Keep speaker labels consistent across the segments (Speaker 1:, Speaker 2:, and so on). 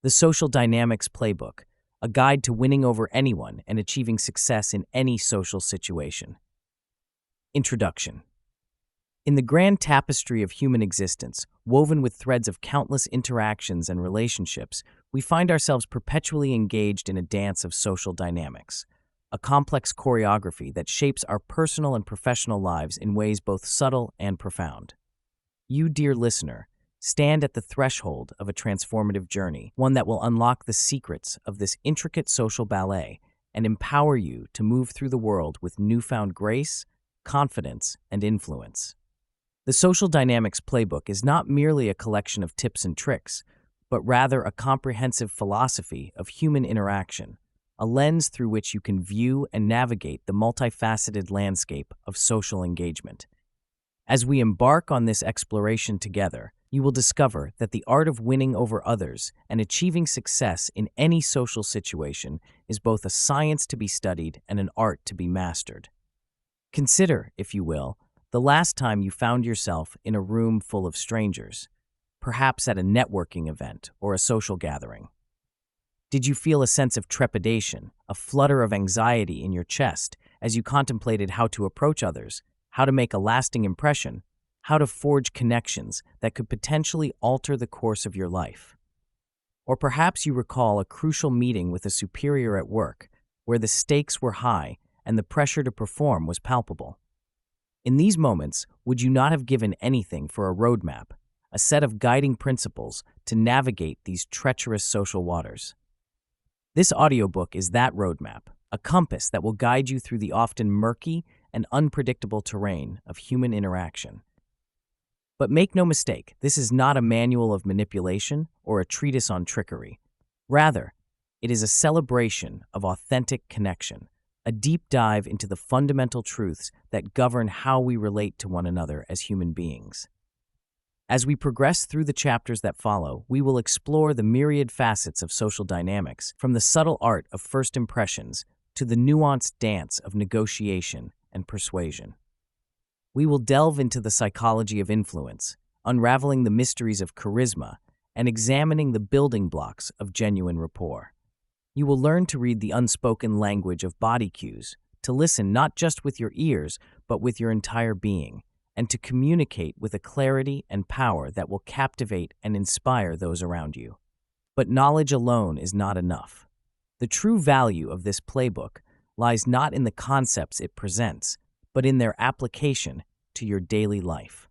Speaker 1: The Social Dynamics Playbook, a guide to winning over anyone and achieving success in any social situation. Introduction. In the grand tapestry of human existence, woven with threads of countless interactions and relationships, we find ourselves perpetually engaged in a dance of social dynamics, a complex choreography that shapes our personal and professional lives in ways both subtle and profound. You, dear listener, stand at the threshold of a transformative journey, one that will unlock the secrets of this intricate social ballet and empower you to move through the world with newfound grace, confidence, and influence. The Social Dynamics Playbook is not merely a collection of tips and tricks, but rather a comprehensive philosophy of human interaction, a lens through which you can view and navigate the multifaceted landscape of social engagement. As we embark on this exploration together, you will discover that the art of winning over others and achieving success in any social situation is both a science to be studied and an art to be mastered. Consider, if you will, the last time you found yourself in a room full of strangers, perhaps at a networking event or a social gathering. Did you feel a sense of trepidation, a flutter of anxiety in your chest as you contemplated how to approach others, how to make a lasting impression, how to forge connections that could potentially alter the course of your life? Or perhaps you recall a crucial meeting with a superior at work, where the stakes were high and the pressure to perform was palpable. In these moments, would you not have given anything for a roadmap, a set of guiding principles to navigate these treacherous social waters? This audiobook is that roadmap, a compass that will guide you through the often murky and unpredictable terrain of human interaction. But make no mistake, this is not a manual of manipulation or a treatise on trickery. Rather, it is a celebration of authentic connection, a deep dive into the fundamental truths that govern how we relate to one another as human beings. As we progress through the chapters that follow, we will explore the myriad facets of social dynamics, from the subtle art of first impressions to the nuanced dance of negotiation and persuasion. We will delve into the psychology of influence, unraveling the mysteries of charisma, and examining the building blocks of genuine rapport. You will learn to read the unspoken language of body cues, to listen not just with your ears, but with your entire being, and to communicate with a clarity and power that will captivate and inspire those around you. But knowledge alone is not enough. The true value of this playbook lies not in the concepts it presents, but in their application to your daily life.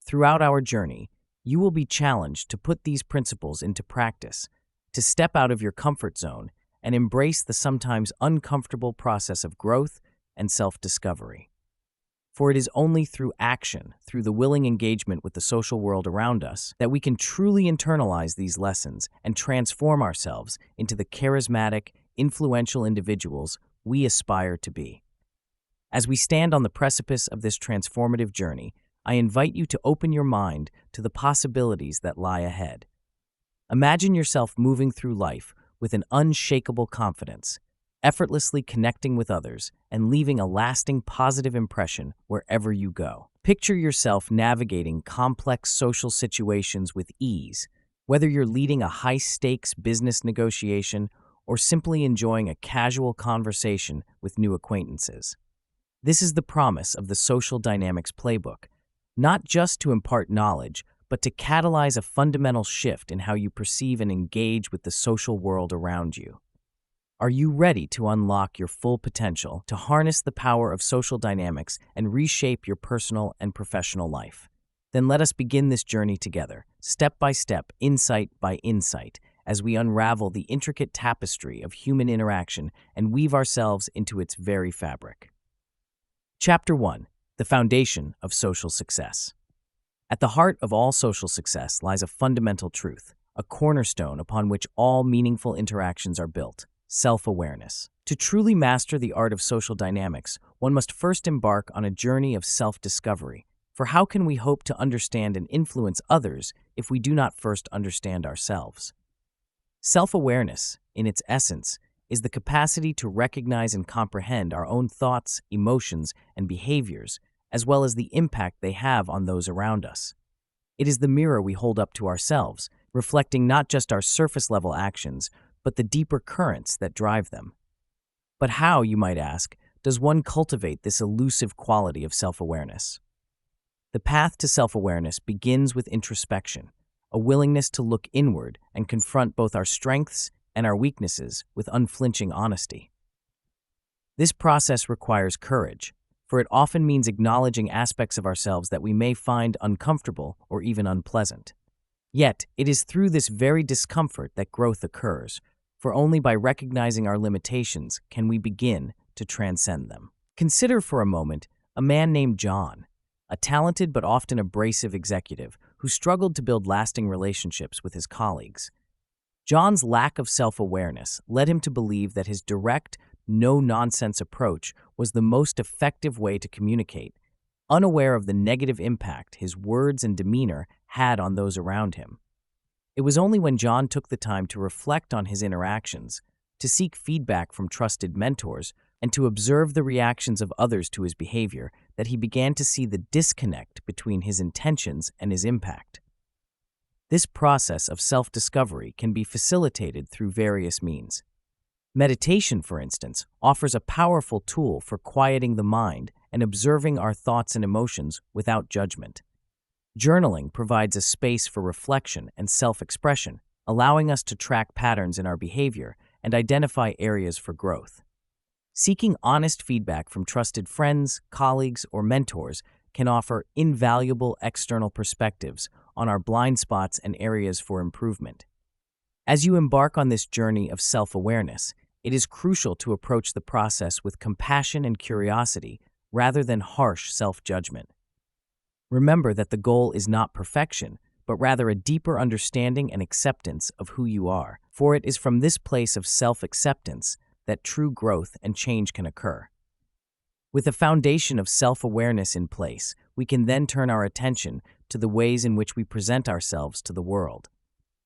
Speaker 1: Throughout our journey, you will be challenged to put these principles into practice, to step out of your comfort zone and embrace the sometimes uncomfortable process of growth and self-discovery. For it is only through action, through the willing engagement with the social world around us, that we can truly internalize these lessons and transform ourselves into the charismatic, influential individuals we aspire to be. As we stand on the precipice of this transformative journey, I invite you to open your mind to the possibilities that lie ahead. Imagine yourself moving through life with an unshakable confidence, effortlessly connecting with others and leaving a lasting positive impression wherever you go. Picture yourself navigating complex social situations with ease, whether you're leading a high-stakes business negotiation or simply enjoying a casual conversation with new acquaintances. This is the promise of the Social Dynamics Playbook, not just to impart knowledge, but to catalyze a fundamental shift in how you perceive and engage with the social world around you. Are you ready to unlock your full potential, to harness the power of social dynamics and reshape your personal and professional life? Then let us begin this journey together, step by step, insight by insight, as we unravel the intricate tapestry of human interaction and weave ourselves into its very fabric. Chapter 1: The Foundation of Social Success. At the heart of all social success lies a fundamental truth, a cornerstone upon which all meaningful interactions are built: self-awareness. To truly master the art of social dynamics, one must first embark on a journey of self-discovery. For how can we hope to understand and influence others if we do not first understand ourselves? Self-awareness, in its essence, is the capacity to recognize and comprehend our own thoughts, emotions, and behaviors, as well as the impact they have on those around us. It is the mirror we hold up to ourselves, reflecting not just our surface-level actions, but the deeper currents that drive them. But how, you might ask, does one cultivate this elusive quality of self-awareness? The path to self-awareness begins with introspection, a willingness to look inward and confront both our strengths and our weaknesses with unflinching honesty. This process requires courage, for it often means acknowledging aspects of ourselves that we may find uncomfortable or even unpleasant. Yet, it is through this very discomfort that growth occurs, for only by recognizing our limitations can we begin to transcend them. Consider for a moment a man named John, a talented but often abrasive executive who struggled to build lasting relationships with his colleagues. John's lack of self-awareness led him to believe that his direct, no-nonsense approach was the most effective way to communicate, unaware of the negative impact his words and demeanor had on those around him. It was only when John took the time to reflect on his interactions, to seek feedback from trusted mentors, and to observe the reactions of others to his behavior that he began to see the disconnect between his intentions and his impact. This process of self-discovery can be facilitated through various means. Meditation, for instance, offers a powerful tool for quieting the mind and observing our thoughts and emotions without judgment. Journaling provides a space for reflection and self-expression, allowing us to track patterns in our behavior and identify areas for growth. Seeking honest feedback from trusted friends, colleagues, or mentors can offer invaluable external perspectives on our blind spots and areas for improvement. As you embark on this journey of self-awareness, it is crucial to approach the process with compassion and curiosity rather than harsh self-judgment. Remember that the goal is not perfection, but rather a deeper understanding and acceptance of who you are, for it is from this place of self-acceptance that true growth and change can occur. With a foundation of self-awareness in place, we can then turn our attention to the ways in which we present ourselves to the world.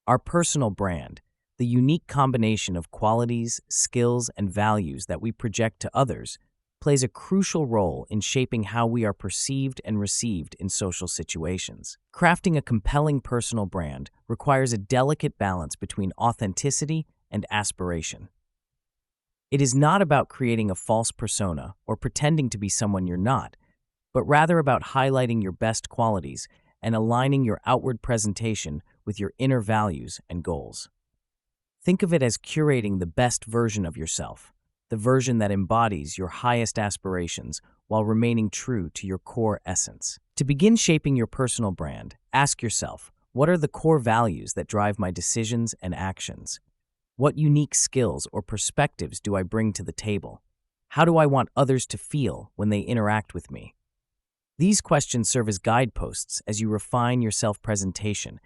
Speaker 1: Our personal brand, the unique combination of qualities, skills, and values that we project to others, plays a crucial role in shaping how we are perceived and received in social situations. Crafting a compelling personal brand requires a delicate balance between authenticity and aspiration. It is not about creating a false persona or pretending to be someone you're not, but rather about highlighting your best qualities and aligning your outward presentation with your inner values and goals. Think of it as curating the best version of yourself, the version that embodies your highest aspirations while remaining true to your core essence. To begin shaping your personal brand, ask yourself, what are the core values that drive my decisions and actions? What unique skills or perspectives do I bring to the table? How do I want others to feel when they interact with me? These questions serve as guideposts as you refine your self-presentation,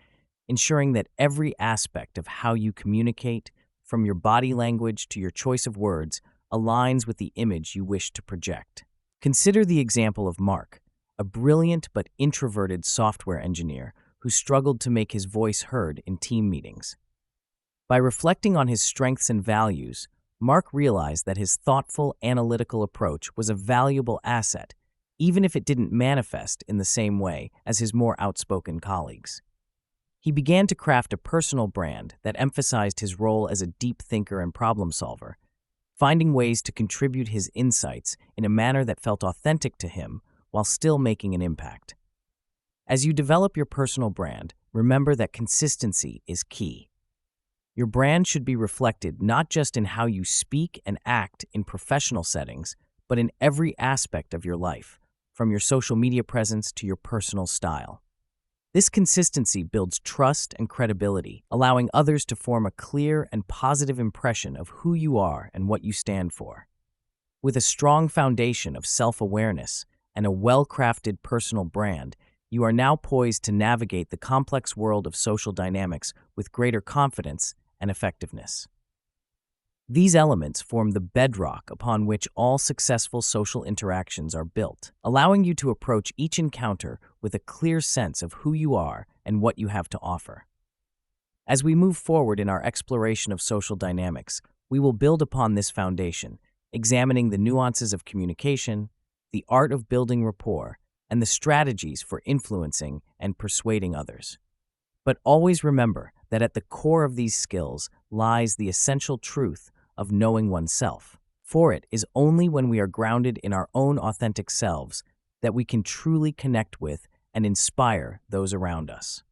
Speaker 1: ensuring that every aspect of how you communicate, from your body language to your choice of words, aligns with the image you wish to project. Consider the example of Mark, a brilliant but introverted software engineer who struggled to make his voice heard in team meetings. By reflecting on his strengths and values, Mark realized that his thoughtful, analytical approach was a valuable asset, even if it didn't manifest in the same way as his more outspoken colleagues. He began to craft a personal brand that emphasized his role as a deep thinker and problem solver, finding ways to contribute his insights in a manner that felt authentic to him while still making an impact. As you develop your personal brand, remember that consistency is key. Your brand should be reflected not just in how you speak and act in professional settings, but in every aspect of your life, from your social media presence to your personal style. This consistency builds trust and credibility, allowing others to form a clear and positive impression of who you are and what you stand for. With a strong foundation of self-awareness and a well-crafted personal brand, you are now poised to navigate the complex world of social dynamics with greater confidence and effectiveness. These elements form the bedrock upon which all successful social interactions are built, allowing you to approach each encounter with a clear sense of who you are and what you have to offer. As we move forward in our exploration of social dynamics, we will build upon this foundation, examining the nuances of communication, the art of building rapport, and the strategies for influencing and persuading others. But always remember that at the core of these skills lies the essential truth of knowing oneself. For it is only when we are grounded in our own authentic selves that we can truly connect with and inspire those around us.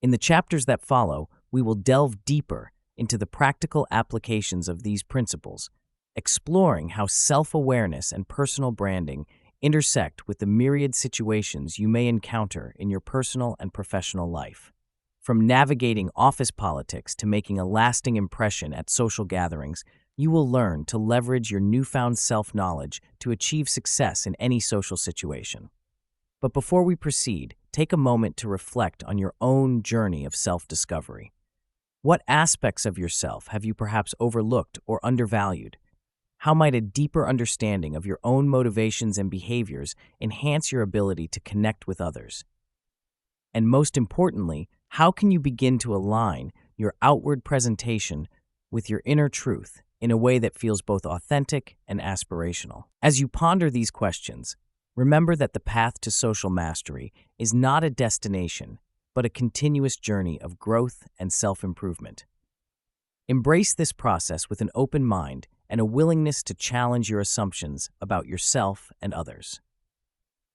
Speaker 1: In the chapters that follow, we will delve deeper into the practical applications of these principles, exploring how self-awareness and personal branding intersect with the myriad situations you may encounter in your personal and professional life. From navigating office politics to making a lasting impression at social gatherings, you will learn to leverage your newfound self-knowledge to achieve success in any social situation. But before we proceed, take a moment to reflect on your own journey of self-discovery. What aspects of yourself have you perhaps overlooked or undervalued? How might a deeper understanding of your own motivations and behaviors enhance your ability to connect with others? And most importantly, how can you begin to align your outward presentation with your inner truth in a way that feels both authentic and aspirational? As you ponder these questions, remember that the path to social mastery is not a destination, but a continuous journey of growth and self-improvement. Embrace this process with an open mind and a willingness to challenge your assumptions about yourself and others.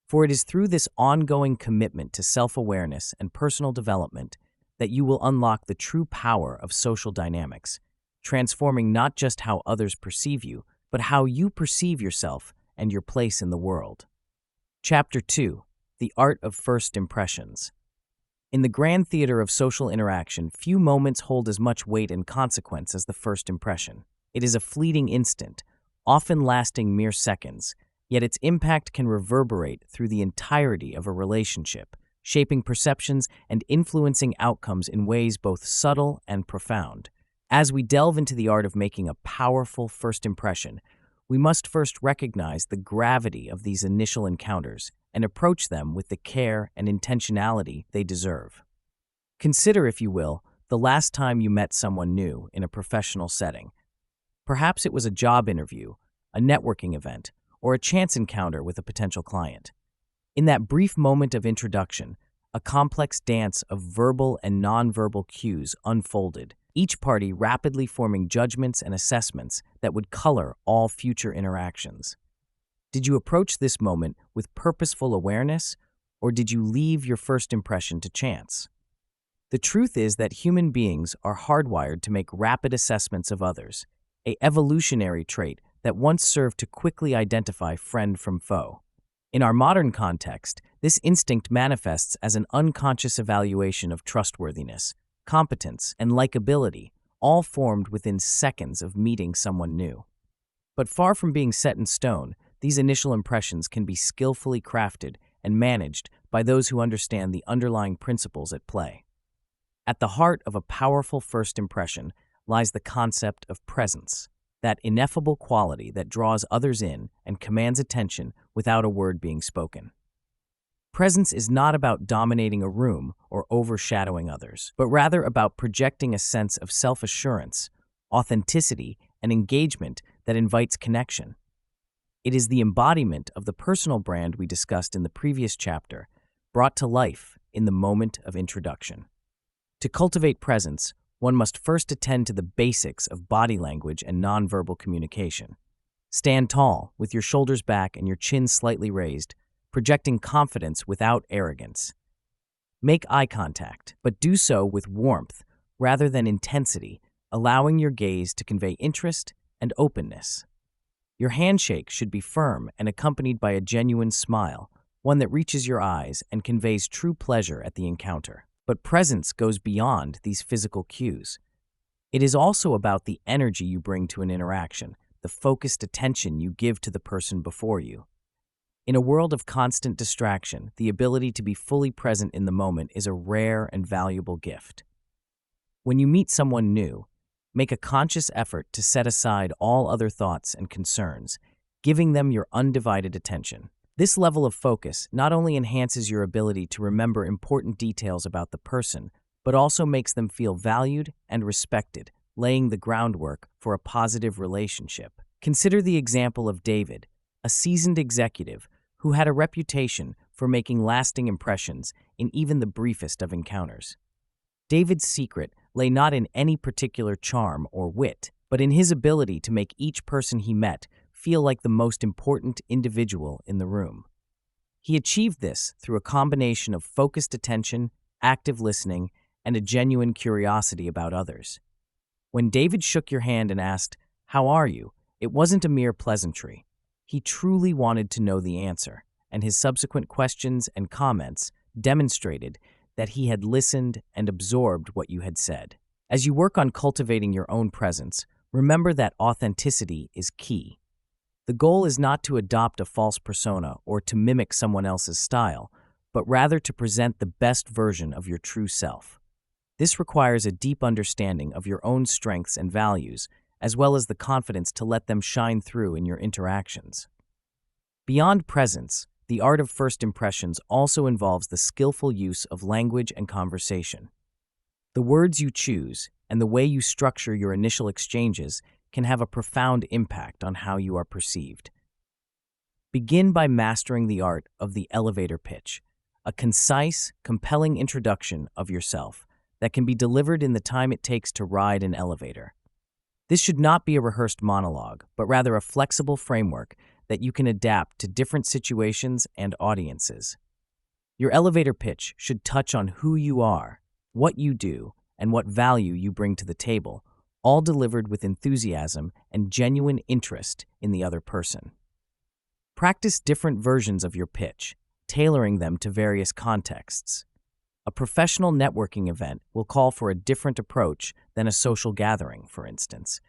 Speaker 1: For it is through this ongoing commitment to self-awareness and personal development that you will unlock the true power of social dynamics, transforming not just how others perceive you, but how you perceive yourself and your place in the world. Chapter 2: The Art of First Impressions. In the grand theater of social interaction, few moments hold as much weight and consequence as the first impression. It is a fleeting instant, often lasting mere seconds, yet its impact can reverberate through the entirety of a relationship, shaping perceptions and influencing outcomes in ways both subtle and profound. As we delve into the art of making a powerful first impression, we must first recognize the gravity of these initial encounters and approach them with the care and intentionality they deserve. Consider, if you will, the last time you met someone new in a professional setting. Perhaps it was a job interview, a networking event, or a chance encounter with a potential client. In that brief moment of introduction, a complex dance of verbal and nonverbal cues unfolded, each party rapidly forming judgments and assessments that would color all future interactions. Did you approach this moment with purposeful awareness, or did you leave your first impression to chance? The truth is that human beings are hardwired to make rapid assessments of others, an evolutionary trait that once served to quickly identify friend from foe. In our modern context, this instinct manifests as an unconscious evaluation of trustworthiness, competence, and likability, all formed within seconds of meeting someone new. But far from being set in stone, these initial impressions can be skillfully crafted and managed by those who understand the underlying principles at play. At the heart of a powerful first impression lies the concept of presence, that ineffable quality that draws others in and commands attention without a word being spoken. Presence is not about dominating a room or overshadowing others, but rather about projecting a sense of self-assurance, authenticity, and engagement that invites connection. It is the embodiment of the personal brand we discussed in the previous chapter, brought to life in the moment of introduction. To cultivate presence, one must first attend to the basics of body language and nonverbal communication. Stand tall, with your shoulders back and your chin slightly raised, projecting confidence without arrogance. Make eye contact, but do so with warmth rather than intensity, allowing your gaze to convey interest and openness. Your handshake should be firm and accompanied by a genuine smile, one that reaches your eyes and conveys true pleasure at the encounter. But presence goes beyond these physical cues. It is also about the energy you bring to an interaction, the focused attention you give to the person before you. In a world of constant distraction, the ability to be fully present in the moment is a rare and valuable gift. When you meet someone new, make a conscious effort to set aside all other thoughts and concerns, giving them your undivided attention. This level of focus not only enhances your ability to remember important details about the person, but also makes them feel valued and respected, laying the groundwork for a positive relationship. Consider the example of David, a seasoned executive who had a reputation for making lasting impressions in even the briefest of encounters. David's secret lay not in any particular charm or wit, but in his ability to make each person he met feel like the most important individual in the room. He achieved this through a combination of focused attention, active listening, and a genuine curiosity about others. When David shook your hand and asked, "How are you?" it wasn't a mere pleasantry. He truly wanted to know the answer, and his subsequent questions and comments demonstrated that he had listened and absorbed what you had said. As you work on cultivating your own presence, remember that authenticity is key. The goal is not to adopt a false persona or to mimic someone else's style, but rather to present the best version of your true self. This requires a deep understanding of your own strengths and values, as well as the confidence to let them shine through in your interactions. Beyond presence, the art of first impressions also involves the skillful use of language and conversation. The words you choose and the way you structure your initial exchanges can have a profound impact on how you are perceived. Begin by mastering the art of the elevator pitch, a concise, compelling introduction of yourself that can be delivered in the time it takes to ride an elevator. This should not be a rehearsed monologue, but rather a flexible framework that you can adapt to different situations and audiences. Your elevator pitch should touch on who you are, what you do, and what value you bring to the table, all delivered with enthusiasm and genuine interest in the other person. Practice different versions of your pitch, tailoring them to various contexts. A professional networking event will call for a different approach than a social gathering, for instance.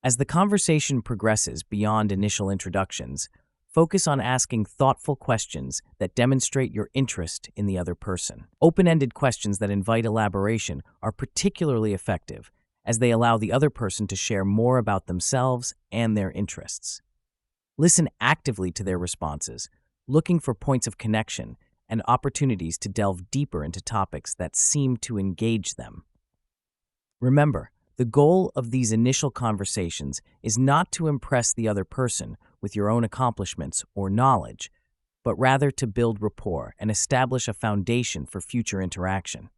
Speaker 1: As the conversation progresses beyond initial introductions, focus on asking thoughtful questions that demonstrate your interest in the other person. Open-ended questions that invite elaboration are particularly effective, as they allow the other person to share more about themselves and their interests. Listen actively to their responses, looking for points of connection and opportunities to delve deeper into topics that seem to engage them. Remember, the goal of these initial conversations is not to impress the other person with your own accomplishments or knowledge, but rather to build rapport and establish a foundation for future interaction.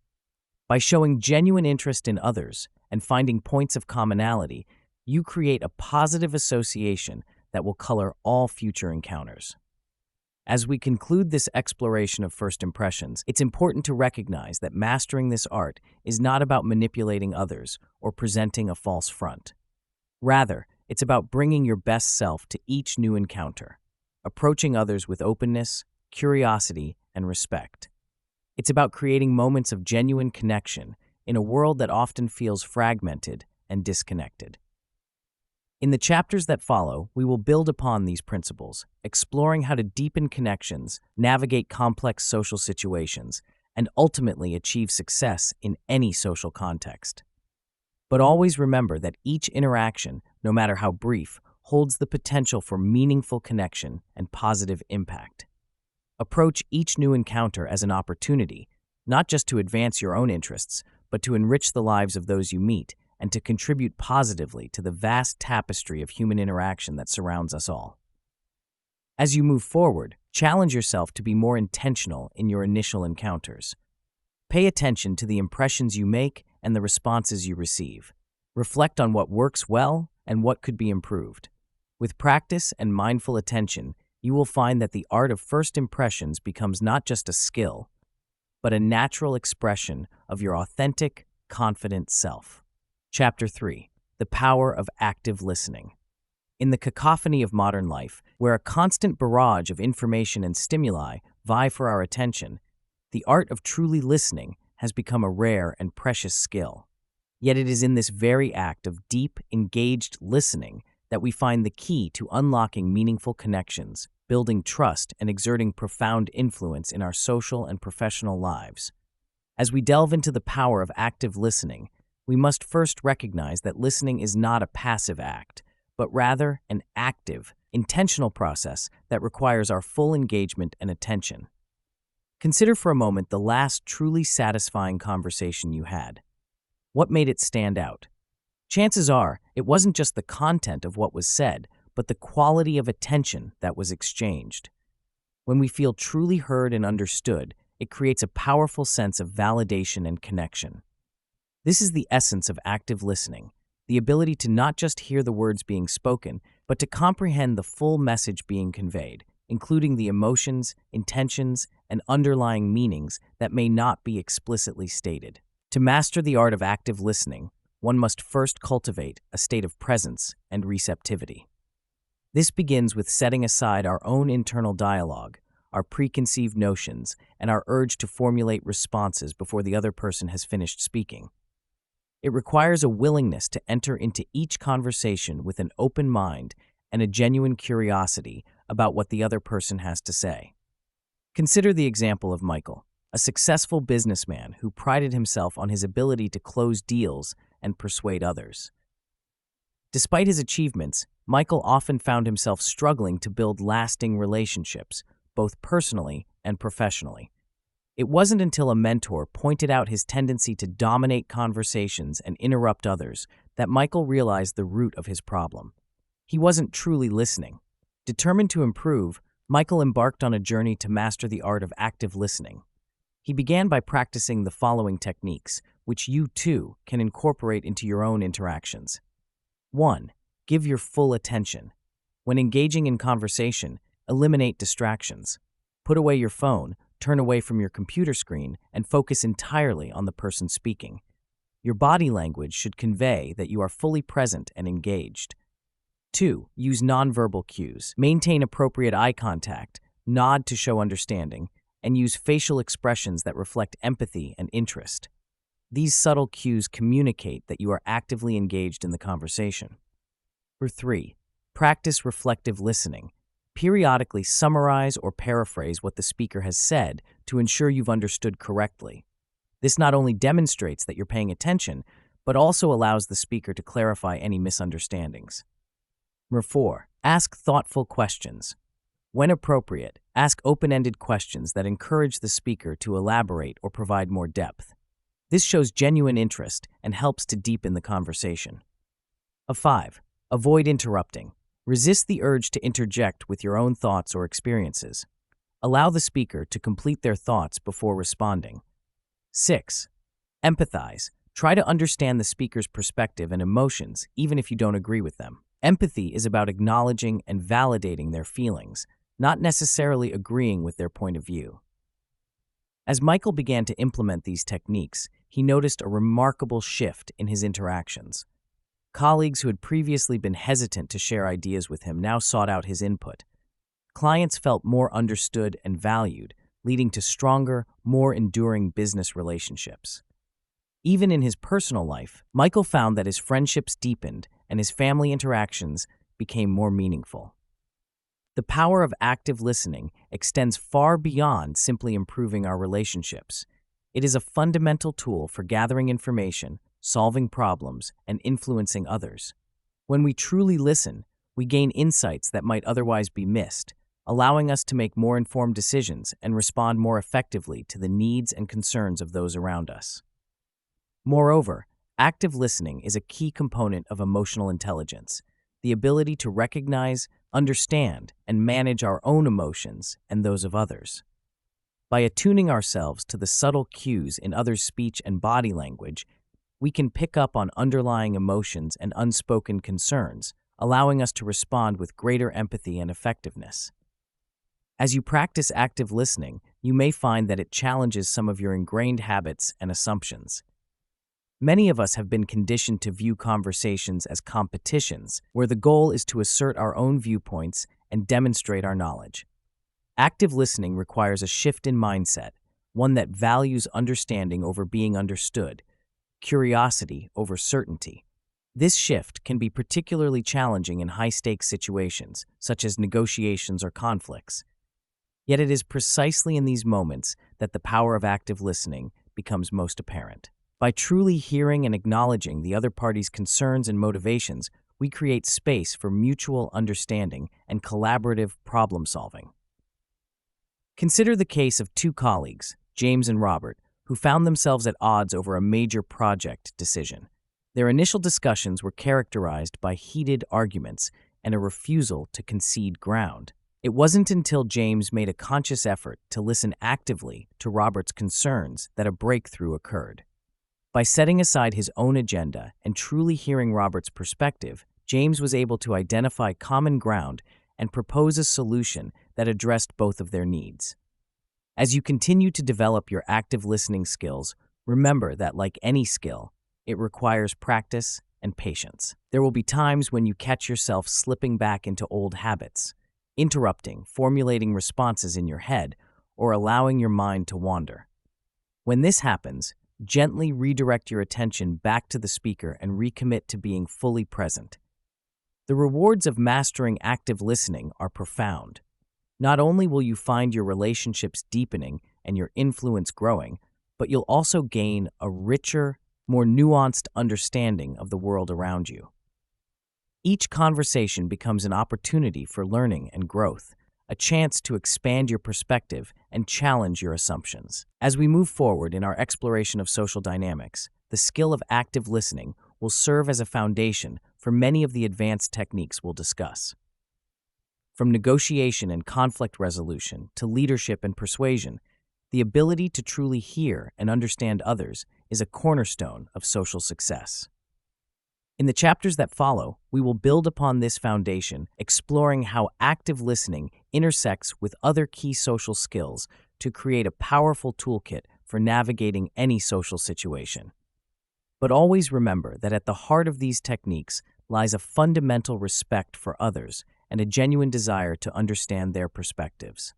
Speaker 1: By showing genuine interest in others and finding points of commonality, you create a positive association that will color all future encounters. As we conclude this exploration of first impressions, it's important to recognize that mastering this art is not about manipulating others or presenting a false front. Rather, it's about bringing your best self to each new encounter, approaching others with openness, curiosity, and respect. It's about creating moments of genuine connection in a world that often feels fragmented and disconnected. In the chapters that follow, we will build upon these principles, exploring how to deepen connections, navigate complex social situations, and ultimately achieve success in any social context. But always remember that each interaction, no matter how brief, holds the potential for meaningful connection and positive impact. Approach each new encounter as an opportunity, not just to advance your own interests, but to enrich the lives of those you meet and to contribute positively to the vast tapestry of human interaction that surrounds us all. As you move forward, challenge yourself to be more intentional in your initial encounters. Pay attention to the impressions you make and the responses you receive. Reflect on what works well and what could be improved. With practice and mindful attention, you will find that the art of first impressions becomes not just a skill, but a natural expression of your authentic, confident self. Chapter 3. The Power of Active Listening. In the cacophony of modern life, where a constant barrage of information and stimuli vie for our attention, the art of truly listening has become a rare and precious skill. Yet it is in this very act of deep, engaged listening that we find the key to unlocking meaningful connections, building trust, and exerting profound influence in our social and professional lives. As we delve into the power of active listening, we must first recognize that listening is not a passive act, but rather an active, intentional process that requires our full engagement and attention. Consider for a moment the last truly satisfying conversation you had. What made it stand out? Chances are, it wasn't just the content of what was said, but the quality of attention that was exchanged. When we feel truly heard and understood, it creates a powerful sense of validation and connection. This is the essence of active listening, the ability to not just hear the words being spoken, but to comprehend the full message being conveyed, including the emotions, intentions, and underlying meanings that may not be explicitly stated. To master the art of active listening, one must first cultivate a state of presence and receptivity. This begins with setting aside our own internal dialogue, our preconceived notions, and our urge to formulate responses before the other person has finished speaking. It requires a willingness to enter into each conversation with an open mind and a genuine curiosity about what the other person has to say. Consider the example of Michael, a successful businessman who prided himself on his ability to close deals and persuade others. Despite his achievements, Michael often found himself struggling to build lasting relationships, both personally and professionally. It wasn't until a mentor pointed out his tendency to dominate conversations and interrupt others that Michael realized the root of his problem. He wasn't truly listening. Determined to improve, Michael embarked on a journey to master the art of active listening. He began by practicing the following techniques, which you, too, can incorporate into your own interactions. 1. Give your full attention. When engaging in conversation, eliminate distractions. Put away your phone, turn away from your computer screen, and focus entirely on the person speaking. Your body language should convey that you are fully present and engaged. 2. Use nonverbal cues. Maintain appropriate eye contact, nod to show understanding, and use facial expressions that reflect empathy and interest. These subtle cues communicate that you are actively engaged in the conversation. 3. Practice reflective listening. Periodically summarize or paraphrase what the speaker has said to ensure you've understood correctly. This not only demonstrates that you're paying attention, but also allows the speaker to clarify any misunderstandings. 4. Ask thoughtful questions. When appropriate, ask open-ended questions that encourage the speaker to elaborate or provide more depth. This shows genuine interest and helps to deepen the conversation. 5. Avoid interrupting. Resist the urge to interject with your own thoughts or experiences. Allow the speaker to complete their thoughts before responding. 6. Empathize. Try to understand the speaker's perspective and emotions, even if you don't agree with them. Empathy is about acknowledging and validating their feelings, not necessarily agreeing with their point of view. As Michael began to implement these techniques, he noticed a remarkable shift in his interactions. Colleagues who had previously been hesitant to share ideas with him now sought out his input. Clients felt more understood and valued, leading to stronger, more enduring business relationships. Even in his personal life, Michael found that his friendships deepened and his family interactions became more meaningful. The power of active listening extends far beyond simply improving our relationships. It is a fundamental tool for gathering information, solving problems, and influencing others. When we truly listen, we gain insights that might otherwise be missed, allowing us to make more informed decisions and respond more effectively to the needs and concerns of those around us. Moreover, active listening is a key component of emotional intelligence, the ability to recognize, understand, and manage our own emotions and those of others. By attuning ourselves to the subtle cues in others' speech and body language, we can pick up on underlying emotions and unspoken concerns, allowing us to respond with greater empathy and effectiveness. As you practice active listening, you may find that it challenges some of your ingrained habits and assumptions. Many of us have been conditioned to view conversations as competitions, where the goal is to assert our own viewpoints and demonstrate our knowledge. Active listening requires a shift in mindset, one that values understanding over being understood, curiosity over certainty. This shift can be particularly challenging in high-stakes situations, such as negotiations or conflicts. Yet it is precisely in these moments that the power of active listening becomes most apparent. By truly hearing and acknowledging the other party's concerns and motivations, we create space for mutual understanding and collaborative problem-solving. Consider the case of two colleagues, James and Robert, who found themselves at odds over a major project decision. Their initial discussions were characterized by heated arguments and a refusal to concede ground. It wasn't until James made a conscious effort to listen actively to Robert's concerns that a breakthrough occurred. By setting aside his own agenda and truly hearing Robert's perspective, James was able to identify common ground and propose a solution that addressed both of their needs. As you continue to develop your active listening skills, remember that, like any skill, it requires practice and patience. There will be times when you catch yourself slipping back into old habits, interrupting, formulating responses in your head, or allowing your mind to wander. When this happens, gently redirect your attention back to the speaker and recommit to being fully present. The rewards of mastering active listening are profound. Not only will you find your relationships deepening and your influence growing, but you'll also gain a richer, more nuanced understanding of the world around you. Each conversation becomes an opportunity for learning and growth, a chance to expand your perspective and challenge your assumptions. As we move forward in our exploration of social dynamics, the skill of active listening will serve as a foundation for many of the advanced techniques we'll discuss. From negotiation and conflict resolution to leadership and persuasion, the ability to truly hear and understand others is a cornerstone of social success. In the chapters that follow, we will build upon this foundation, exploring how active listening intersects with other key social skills to create a powerful toolkit for navigating any social situation. But always remember that at the heart of these techniques lies a fundamental respect for others and a genuine desire to understand their perspectives.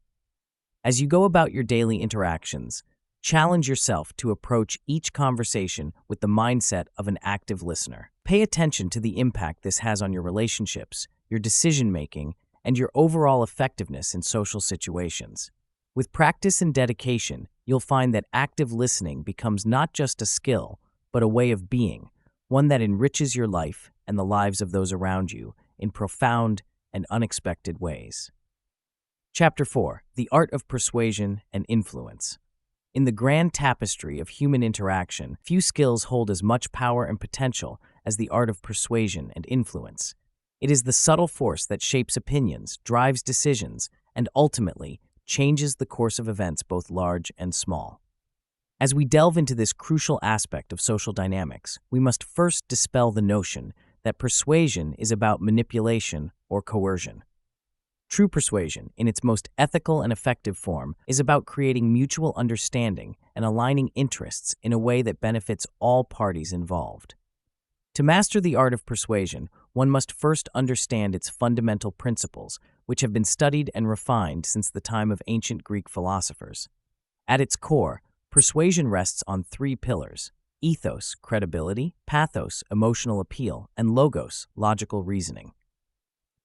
Speaker 1: As you go about your daily interactions, challenge yourself to approach each conversation with the mindset of an active listener. Pay attention to the impact this has on your relationships, your decision-making, and your overall effectiveness in social situations. With practice and dedication, you'll find that active listening becomes not just a skill, but a way of being, one that enriches your life and the lives of those around you in profound and unexpected ways. Chapter 4: The Art of Persuasion and Influence. In the grand tapestry of human interaction, few skills hold as much power and potential as the art of persuasion and influence. It is the subtle force that shapes opinions, drives decisions, and ultimately changes the course of events both large and small. As we delve into this crucial aspect of social dynamics, we must first dispel the notion that persuasion is about manipulation or coercion. True persuasion, in its most ethical and effective form, is about creating mutual understanding and aligning interests in a way that benefits all parties involved. To master the art of persuasion, one must first understand its fundamental principles, which have been studied and refined since the time of ancient Greek philosophers. At its core, persuasion rests on three pillars: ethos, credibility; pathos, emotional appeal; and logos, logical reasoning.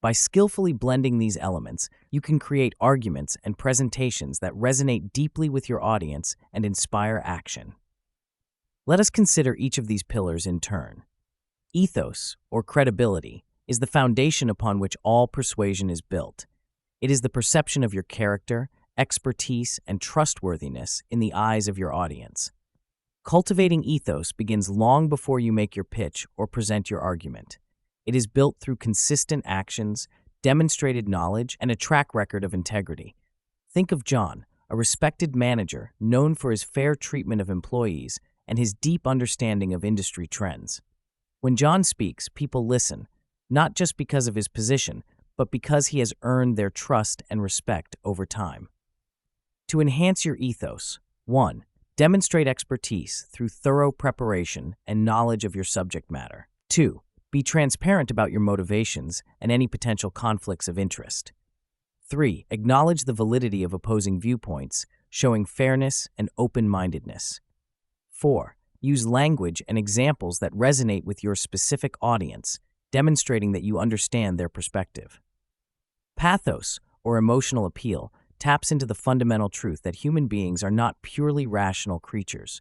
Speaker 1: By skillfully blending these elements, you can create arguments and presentations that resonate deeply with your audience and inspire action. Let us consider each of these pillars in turn. Ethos, or credibility, is the foundation upon which all persuasion is built. It is the perception of your character, expertise, and trustworthiness in the eyes of your audience. Cultivating ethos begins long before you make your pitch or present your argument. It is built through consistent actions, demonstrated knowledge, and a track record of integrity. Think of John, a respected manager known for his fair treatment of employees and his deep understanding of industry trends. When John speaks, people listen, not just because of his position, but because he has earned their trust and respect over time. To enhance your ethos, 1. Demonstrate expertise through thorough preparation and knowledge of your subject matter. 2. Be transparent about your motivations and any potential conflicts of interest. 3. Acknowledge the validity of opposing viewpoints, showing fairness and open-mindedness. 4. Use language and examples that resonate with your specific audience, demonstrating that you understand their perspective. Pathos, or emotional appeal, taps into the fundamental truth that human beings are not purely rational creatures.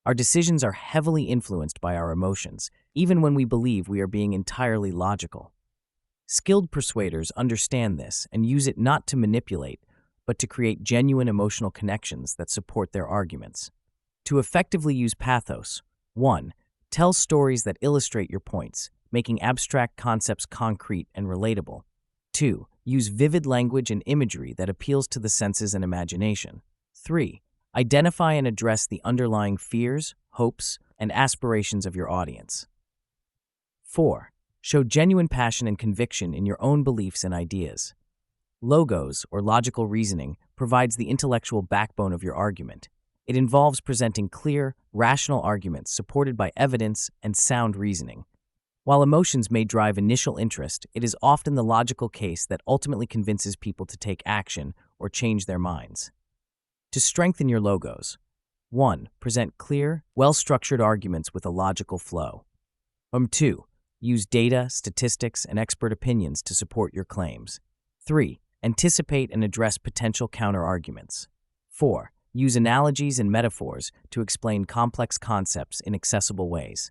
Speaker 1: Our decisions are heavily influenced by our emotions, even when we believe we are being entirely logical. Skilled persuaders understand this and use it not to manipulate, but to create genuine emotional connections that support their arguments. To effectively use pathos, 1. Tell stories that illustrate your points, making abstract concepts concrete and relatable. 2. Use vivid language and imagery that appeals to the senses and imagination. 3. Identify and address the underlying fears, hopes, and aspirations of your audience. 4. Show genuine passion and conviction in your own beliefs and ideas. Logos, or logical reasoning, provides the intellectual backbone of your argument. It involves presenting clear, rational arguments supported by evidence and sound reasoning. While emotions may drive initial interest, it is often the logical case that ultimately convinces people to take action or change their minds. To strengthen your logos: 1. Present clear, well-structured arguments with a logical flow. 2. Use data, statistics, and expert opinions to support your claims. 3. Anticipate and address potential counter-arguments. 4. Use analogies and metaphors to explain complex concepts in accessible ways.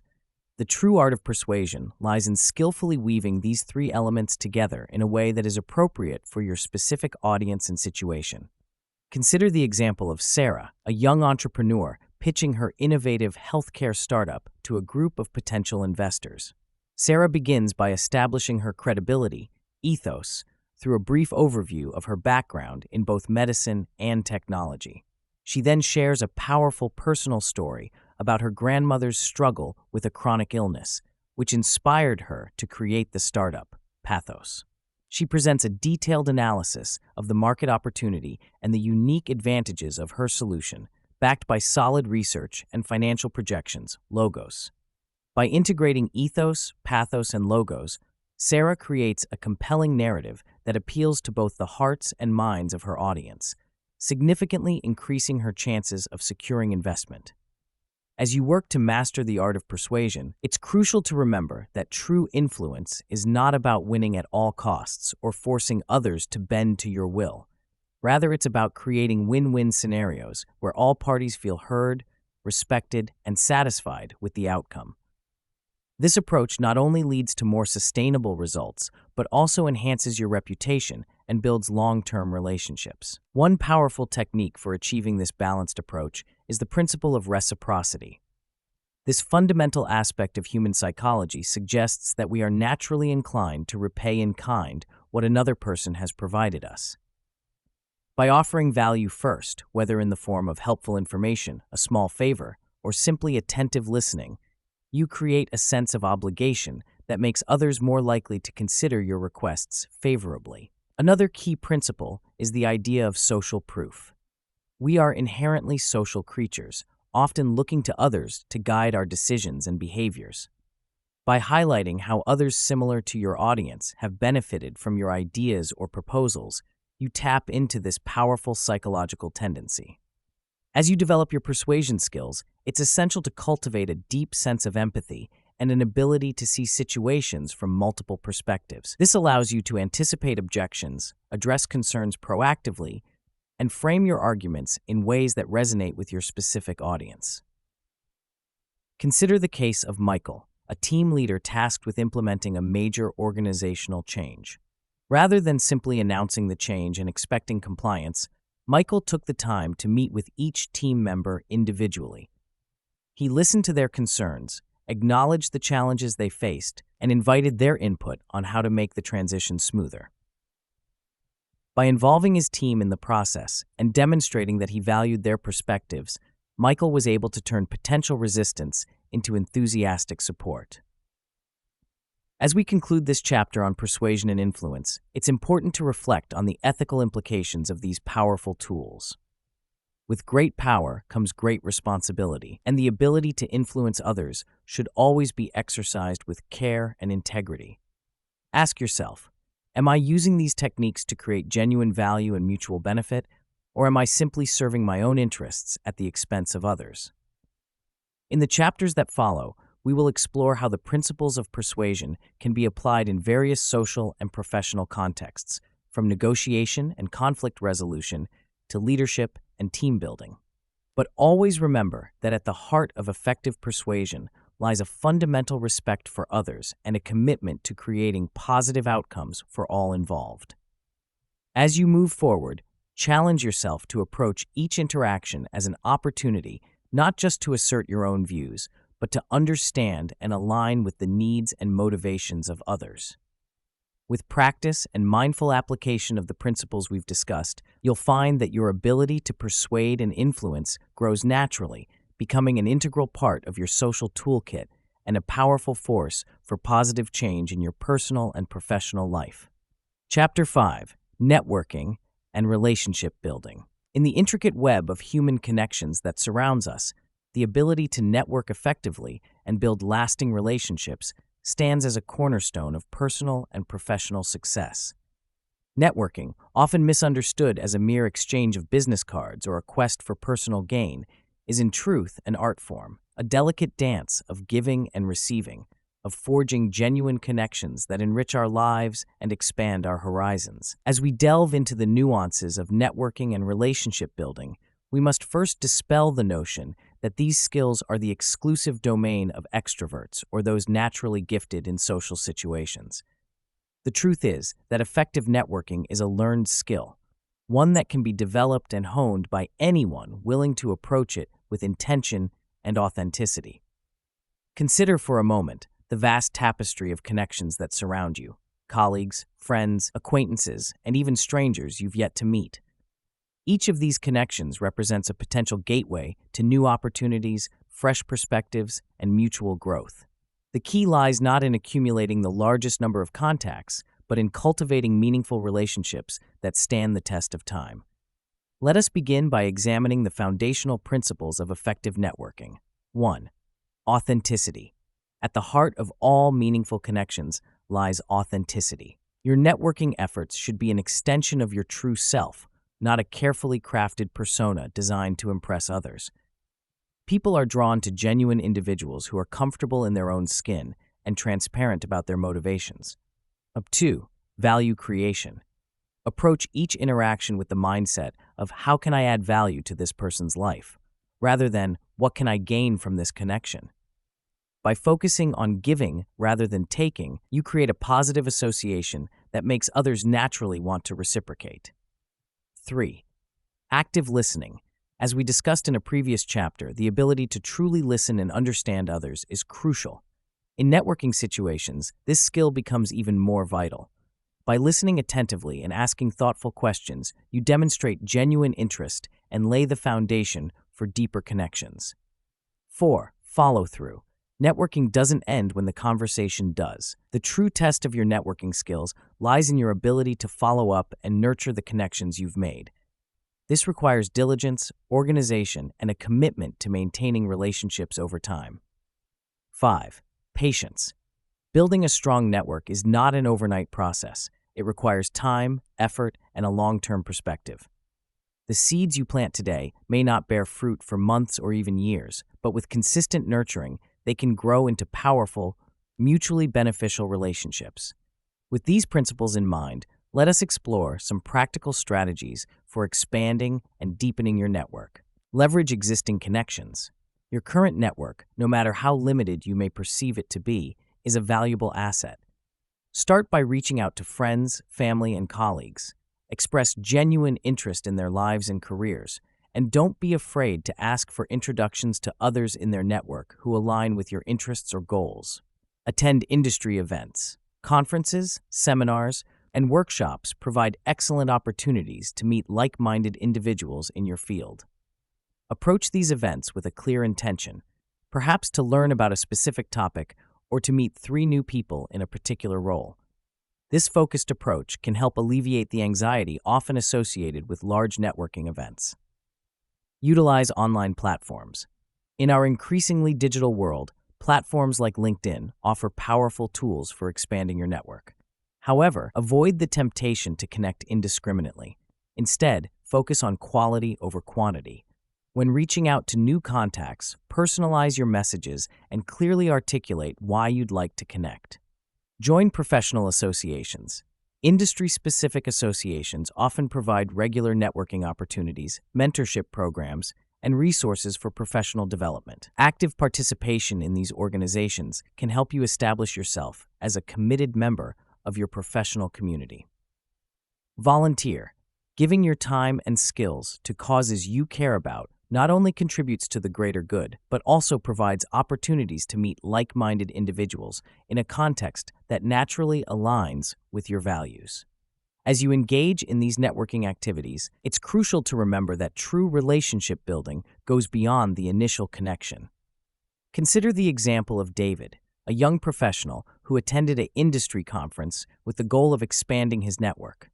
Speaker 1: The true art of persuasion lies in skillfully weaving these three elements together in a way that is appropriate for your specific audience and situation. Consider the example of Sarah, a young entrepreneur pitching her innovative healthcare startup to a group of potential investors. Sarah begins by establishing her credibility, ethos, through a brief overview of her background in both medicine and technology. She then shares a powerful personal story about her grandmother's struggle with a chronic illness, which inspired her to create the startup, Pathos. She presents a detailed analysis of the market opportunity and the unique advantages of her solution, backed by solid research and financial projections, Logos. By integrating ethos, pathos, and logos, Sarah creates a compelling narrative that appeals to both the hearts and minds of her audience, significantly increasing her chances of securing investment. As you work to master the art of persuasion, it's crucial to remember that true influence is not about winning at all costs or forcing others to bend to your will. Rather, it's about creating win-win scenarios where all parties feel heard, respected, and satisfied with the outcome. This approach not only leads to more sustainable results, but also enhances your reputation and builds long-term relationships. One powerful technique for achieving this balanced approach is the principle of reciprocity. This fundamental aspect of human psychology suggests that we are naturally inclined to repay in kind what another person has provided us. By offering value first, whether in the form of helpful information, a small favor, or simply attentive listening, you create a sense of obligation that makes others more likely to consider your requests favorably. Another key principle is the idea of social proof. We are inherently social creatures, often looking to others to guide our decisions and behaviors. By highlighting how others similar to your audience have benefited from your ideas or proposals, you tap into this powerful psychological tendency. As you develop your persuasion skills, it's essential to cultivate a deep sense of empathy and an ability to see situations from multiple perspectives. This allows you to anticipate objections, address concerns proactively, and frame your arguments in ways that resonate with your specific audience. Consider the case of Michael, a team leader tasked with implementing a major organizational change. Rather than simply announcing the change and expecting compliance, Michael took the time to meet with each team member individually. He listened to their concerns, acknowledged the challenges they faced, and invited their input on how to make the transition smoother. By involving his team in the process and demonstrating that he valued their perspectives, Michael was able to turn potential resistance into enthusiastic support. As we conclude this chapter on persuasion and influence, it's important to reflect on the ethical implications of these powerful tools. With great power comes great responsibility, and the ability to influence others should always be exercised with care and integrity. Ask yourself, am I using these techniques to create genuine value and mutual benefit, or am I simply serving my own interests at the expense of others? In the chapters that follow, we will explore how the principles of persuasion can be applied in various social and professional contexts, from negotiation and conflict resolution to leadership and team building. But always remember that at the heart of effective persuasion lies a fundamental respect for others and a commitment to creating positive outcomes for all involved. As you move forward, challenge yourself to approach each interaction as an opportunity not just to assert your own views, but to understand and align with the needs and motivations of others. With practice and mindful application of the principles we've discussed, you'll find that your ability to persuade and influence grows naturally becoming an integral part of your social toolkit and a powerful force for positive change in your personal and professional life. Chapter 5: Networking and Relationship Building. In the intricate web of human connections that surrounds us, the ability to network effectively and build lasting relationships stands as a cornerstone of personal and professional success. Networking, often misunderstood as a mere exchange of business cards or a quest for personal gain, is in truth an art form, a delicate dance of giving and receiving, of forging genuine connections that enrich our lives and expand our horizons. As we delve into the nuances of networking and relationship building, we must first dispel the notion that these skills are the exclusive domain of extroverts or those naturally gifted in social situations. The truth is that effective networking is a learned skill, one that can be developed and honed by anyone willing to approach it with intention and authenticity. Consider for a moment the vast tapestry of connections that surround you: colleagues, friends, acquaintances, and even strangers you've yet to meet. Each of these connections represents a potential gateway to new opportunities, fresh perspectives, and mutual growth. The key lies not in accumulating the largest number of contacts, but in cultivating meaningful relationships that stand the test of time. Let us begin by examining the foundational principles of effective networking. 1. Authenticity. At the heart of all meaningful connections lies authenticity. Your networking efforts should be an extension of your true self, not a carefully crafted persona designed to impress others. People are drawn to genuine individuals who are comfortable in their own skin and transparent about their motivations. 2. Value creation. Approach each interaction with the mindset of how can I add value to this person's life, rather than what can I gain from this connection. By focusing on giving rather than taking, you create a positive association that makes others naturally want to reciprocate. 3. Active listening. As we discussed in a previous chapter, the ability to truly listen and understand others is crucial. In networking situations, this skill becomes even more vital. By listening attentively and asking thoughtful questions, you demonstrate genuine interest and lay the foundation for deeper connections. 4. Follow-through. Networking doesn't end when the conversation does. The true test of your networking skills lies in your ability to follow up and nurture the connections you've made. This requires diligence, organization, and a commitment to maintaining relationships over time. 5. Patience. Building a strong network is not an overnight process. It requires time, effort, and a long-term perspective. The seeds you plant today may not bear fruit for months or even years, but with consistent nurturing, they can grow into powerful, mutually beneficial relationships. With these principles in mind, let us explore some practical strategies for expanding and deepening your network. Leverage existing connections. Your current network, no matter how limited you may perceive it to be, is a valuable asset. Start by reaching out to friends, family, and colleagues. Express genuine interest in their lives and careers, and don't be afraid to ask for introductions to others in their network who align with your interests or goals. Attend industry events. Conferences, seminars, and workshops provide excellent opportunities to meet like-minded individuals in your field. Approach these events with a clear intention, perhaps to learn about a specific topic or to meet 3 new people in a particular role. This focused approach can help alleviate the anxiety often associated with large networking events. Utilize online platforms. In our increasingly digital world, platforms like LinkedIn offer powerful tools for expanding your network. However, avoid the temptation to connect indiscriminately. Instead, focus on quality over quantity. When reaching out to new contacts, personalize your messages and clearly articulate why you'd like to connect. Join professional associations. Industry-specific associations often provide regular networking opportunities, mentorship programs, and resources for professional development. Active participation in these organizations can help you establish yourself as a committed member of your professional community. Volunteer. Giving your time and skills to causes you care about not only contributes to the greater good, but also provides opportunities to meet like-minded individuals in a context that naturally aligns with your values. As you engage in these networking activities, it's crucial to remember that true relationship building goes beyond the initial connection. Consider the example of David, a young professional who attended an industry conference with the goal of expanding his network.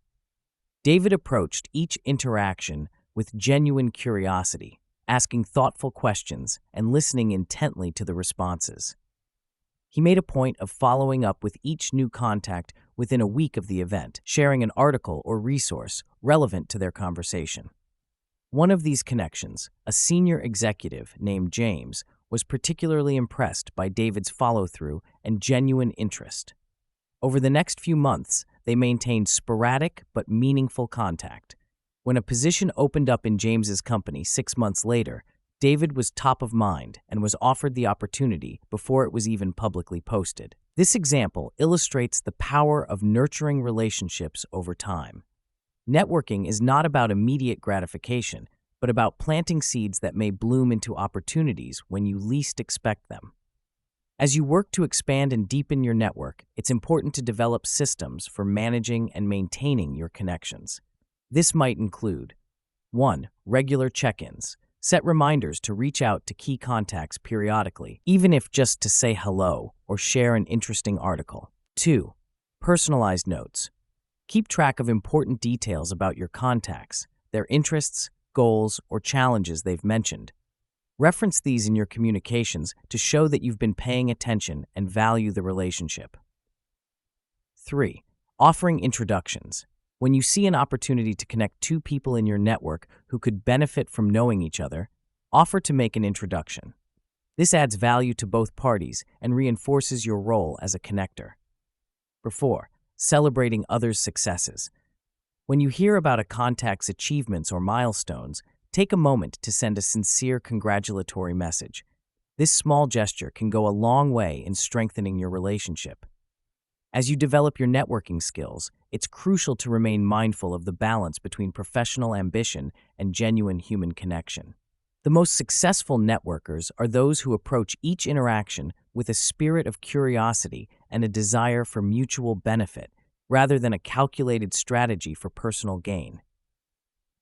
Speaker 1: David approached each interaction with genuine curiosity, asking thoughtful questions and listening intently to the responses. He made a point of following up with each new contact within a week of the event, sharing an article or resource relevant to their conversation. One of these connections, a senior executive named James, was particularly impressed by David's follow-through and genuine interest. Over the next few months, they maintained sporadic but meaningful contact. When a position opened up in James's company 6 months later, David was top of mind and was offered the opportunity before it was even publicly posted. This example illustrates the power of nurturing relationships over time. Networking is not about immediate gratification, but about planting seeds that may bloom into opportunities when you least expect them. As you work to expand and deepen your network, it's important to develop systems for managing and maintaining your connections. This might include 1. Regular check-ins. Set reminders to reach out to key contacts periodically, even if just to say hello or share an interesting article. 2. Personalized notes. Keep track of important details about your contacts, their interests, goals, or challenges they've mentioned. Reference these in your communications to show that you've been paying attention and value the relationship. 3. Offering introductions. When you see an opportunity to connect two people in your network who could benefit from knowing each other, offer to make an introduction. This adds value to both parties and reinforces your role as a connector. 4. Celebrating others' successes. When you hear about a contact's achievements or milestones, take a moment to send a sincere congratulatory message. This small gesture can go a long way in strengthening your relationship. As you develop your networking skills, it's crucial to remain mindful of the balance between professional ambition and genuine human connection. The most successful networkers are those who approach each interaction with a spirit of curiosity and a desire for mutual benefit, rather than a calculated strategy for personal gain.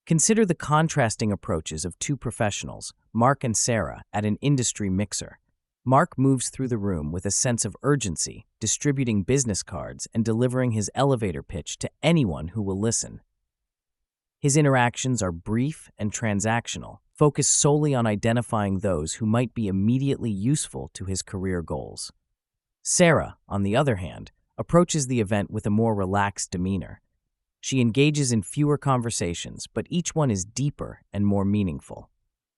Speaker 1: Consider the contrasting approaches of two professionals, Mark and Sarah, at an industry mixer. Mark moves through the room with a sense of urgency, distributing business cards and delivering his elevator pitch to anyone who will listen. His interactions are brief and transactional, focused solely on identifying those who might be immediately useful to his career goals. Sarah, on the other hand, approaches the event with a more relaxed demeanor. She engages in fewer conversations, but each one is deeper and more meaningful.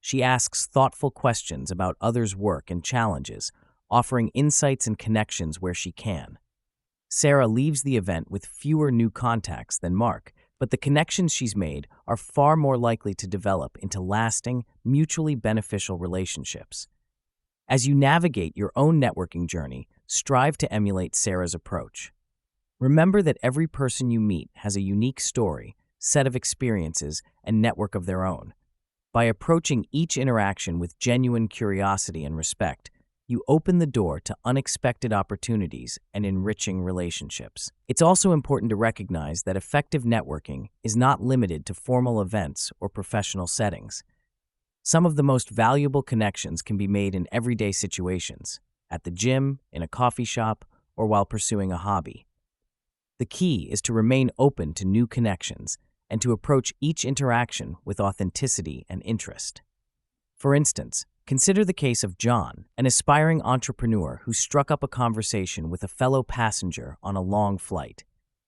Speaker 1: She asks thoughtful questions about others' work and challenges, offering insights and connections where she can. Sarah leaves the event with fewer new contacts than Mark, but the connections she's made are far more likely to develop into lasting, mutually beneficial relationships. As you navigate your own networking journey, strive to emulate Sarah's approach. Remember that every person you meet has a unique story, set of experiences, and network of their own. By approaching each interaction with genuine curiosity and respect, you open the door to unexpected opportunities and enriching relationships. It's also important to recognize that effective networking is not limited to formal events or professional settings. Some of the most valuable connections can be made in everyday situations, at the gym, in a coffee shop, or while pursuing a hobby. The key is to remain open to new connections and to approach each interaction with authenticity and interest. For instance, consider the case of John, an aspiring entrepreneur who struck up a conversation with a fellow passenger on a long flight.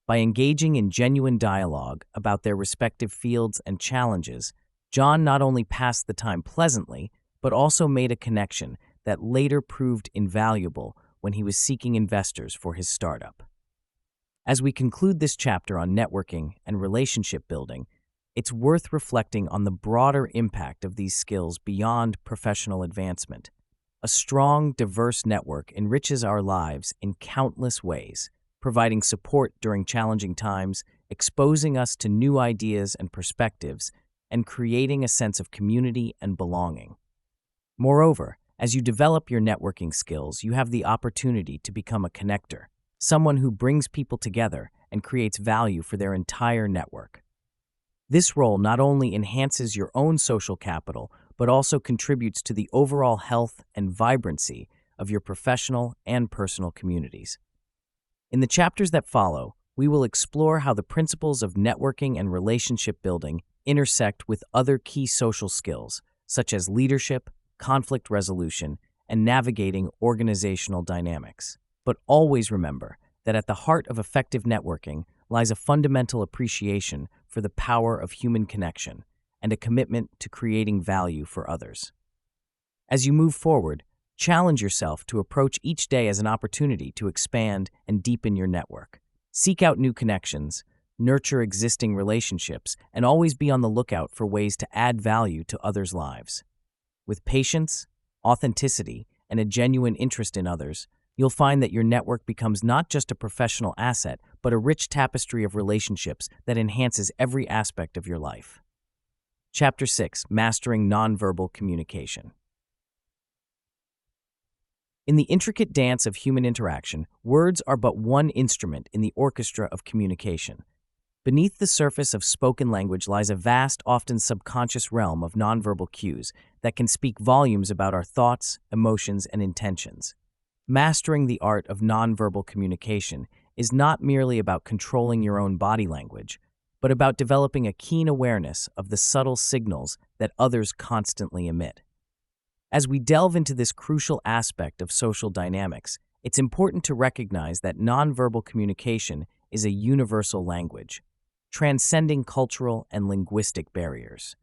Speaker 1: By engaging in genuine dialogue about their respective fields and challenges, John not only passed the time pleasantly, but also made a connection that later proved invaluable when he was seeking investors for his startup. As we conclude this chapter on networking and relationship building, it's worth reflecting on the broader impact of these skills beyond professional advancement. A strong, diverse network enriches our lives in countless ways, providing support during challenging times, exposing us to new ideas and perspectives, and creating a sense of community and belonging. Moreover, as you develop your networking skills, you have the opportunity to become a connector, someone who brings people together and creates value for their entire network. This role not only enhances your own social capital, but also contributes to the overall health and vibrancy of your professional and personal communities. In the chapters that follow, we will explore how the principles of networking and relationship building intersect with other key social skills, such as leadership, conflict resolution, and navigating organizational dynamics. But always remember that at the heart of effective networking lies a fundamental appreciation for the power of human connection and a commitment to creating value for others. As you move forward, challenge yourself to approach each day as an opportunity to expand and deepen your network. Seek out new connections, nurture existing relationships, and always be on the lookout for ways to add value to others' lives. With patience, authenticity, and a genuine interest in others, you'll find that your network becomes not just a professional asset, but a rich tapestry of relationships that enhances every aspect of your life. Chapter 6: Mastering Nonverbal Communication. In the intricate dance of human interaction, words are but one instrument in the orchestra of communication. Beneath the surface of spoken language lies a vast, often subconscious realm of nonverbal cues that can speak volumes about our thoughts, emotions, and intentions. Mastering the art of nonverbal communication is not merely about controlling your own body language, but about developing a keen awareness of the subtle signals that others constantly emit. As we delve into this crucial aspect of social dynamics, it's important to recognize that nonverbal communication is a universal language, transcending cultural and linguistic barriers.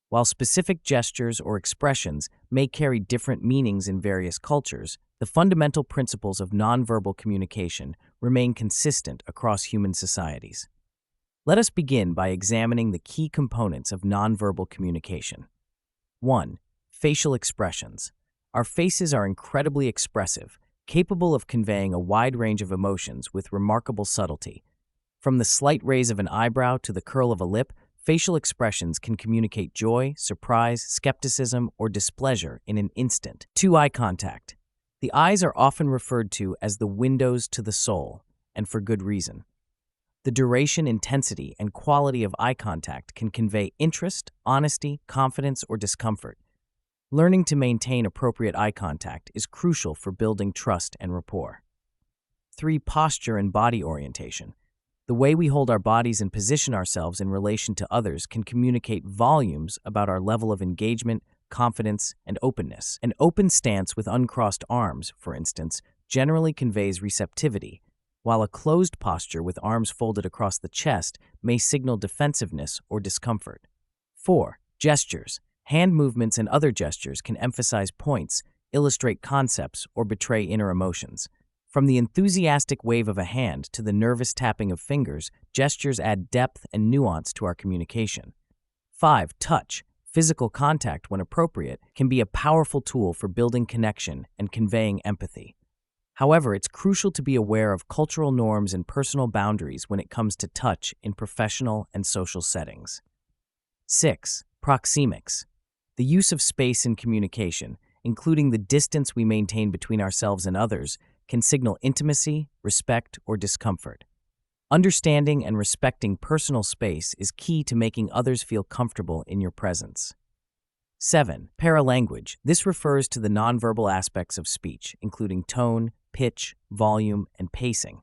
Speaker 1: While specific gestures or expressions may carry different meanings in various cultures, the fundamental principles of nonverbal communication remain consistent across human societies. Let us begin by examining the key components of nonverbal communication. 1. Facial expressions. Our faces are incredibly expressive, capable of conveying a wide range of emotions with remarkable subtlety. From the slight raise of an eyebrow to the curl of a lip, facial expressions can communicate joy, surprise, skepticism, or displeasure in an instant. 2. Eye contact. The eyes are often referred to as the windows to the soul, and for good reason. The duration, intensity, and quality of eye contact can convey interest, honesty, confidence, or discomfort. Learning to maintain appropriate eye contact is crucial for building trust and rapport. 3. Posture and body orientation. The way we hold our bodies and position ourselves in relation to others can communicate volumes about our level of engagement, confidence, and openness. An open stance with uncrossed arms, for instance, generally conveys receptivity, while a closed posture with arms folded across the chest may signal defensiveness or discomfort. 4. Gestures. Hand movements and other gestures can emphasize points, illustrate concepts, or betray inner emotions. From the enthusiastic wave of a hand to the nervous tapping of fingers, gestures add depth and nuance to our communication. 5. Touch. Physical contact, when appropriate, can be a powerful tool for building connection and conveying empathy. However, it's crucial to be aware of cultural norms and personal boundaries when it comes to touch in professional and social settings. 6. Proxemics. The use of space in communication, including the distance we maintain between ourselves and others, can signal intimacy, respect, or discomfort. Understanding and respecting personal space is key to making others feel comfortable in your presence. 7. Paralanguage. This refers to the nonverbal aspects of speech, including tone, pitch, volume, and pacing.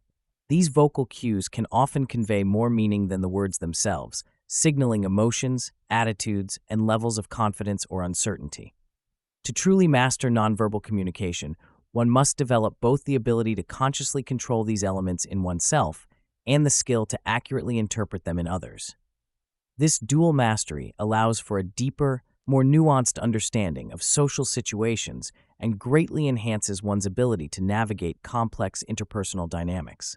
Speaker 1: These vocal cues can often convey more meaning than the words themselves, signaling emotions, attitudes, and levels of confidence or uncertainty. To truly master nonverbal communication, one must develop both the ability to consciously control these elements in oneself and the skill to accurately interpret them in others. This dual mastery allows for a deeper, more nuanced understanding of social situations and greatly enhances one's ability to navigate complex interpersonal dynamics.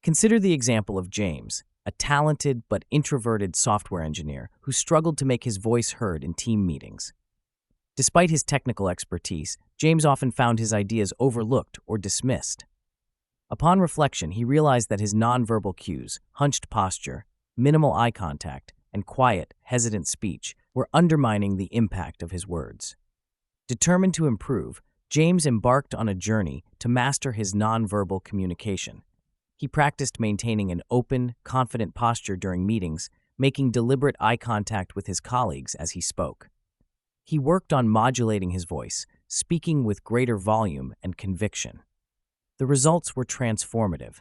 Speaker 1: Consider the example of James, a talented but introverted software engineer who struggled to make his voice heard in team meetings. Despite his technical expertise, James often found his ideas overlooked or dismissed. Upon reflection, he realized that his nonverbal cues, hunched posture, minimal eye contact, and quiet, hesitant speech were undermining the impact of his words. Determined to improve, James embarked on a journey to master his nonverbal communication. He practiced maintaining an open, confident posture during meetings, making deliberate eye contact with his colleagues as he spoke. He worked on modulating his voice, speaking with greater volume and conviction. The results were transformative.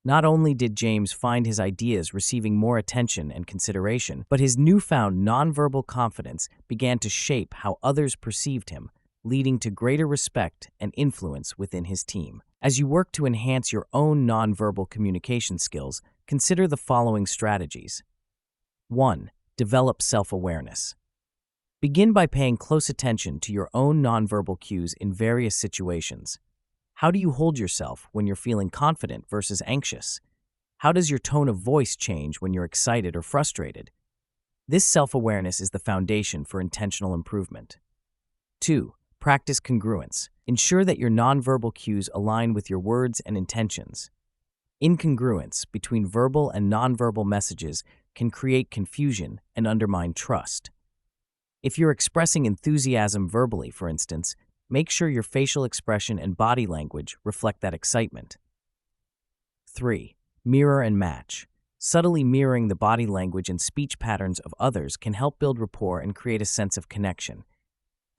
Speaker 1: Not only did James find his ideas receiving more attention and consideration, but his newfound nonverbal confidence began to shape how others perceived him, leading to greater respect and influence within his team. As you work to enhance your own nonverbal communication skills, consider the following strategies. 1. Develop self-awareness. Begin by paying close attention to your own nonverbal cues in various situations. How do you hold yourself when you're feeling confident versus anxious? How does your tone of voice change when you're excited or frustrated? This self-awareness is the foundation for intentional improvement. 2. Practice congruence. Ensure that your nonverbal cues align with your words and intentions. Incongruence between verbal and nonverbal messages can create confusion and undermine trust. If you're expressing enthusiasm verbally, for instance, make sure your facial expression and body language reflect that excitement. 3. Mirror and match. Subtly mirroring the body language and speech patterns of others can help build rapport and create a sense of connection.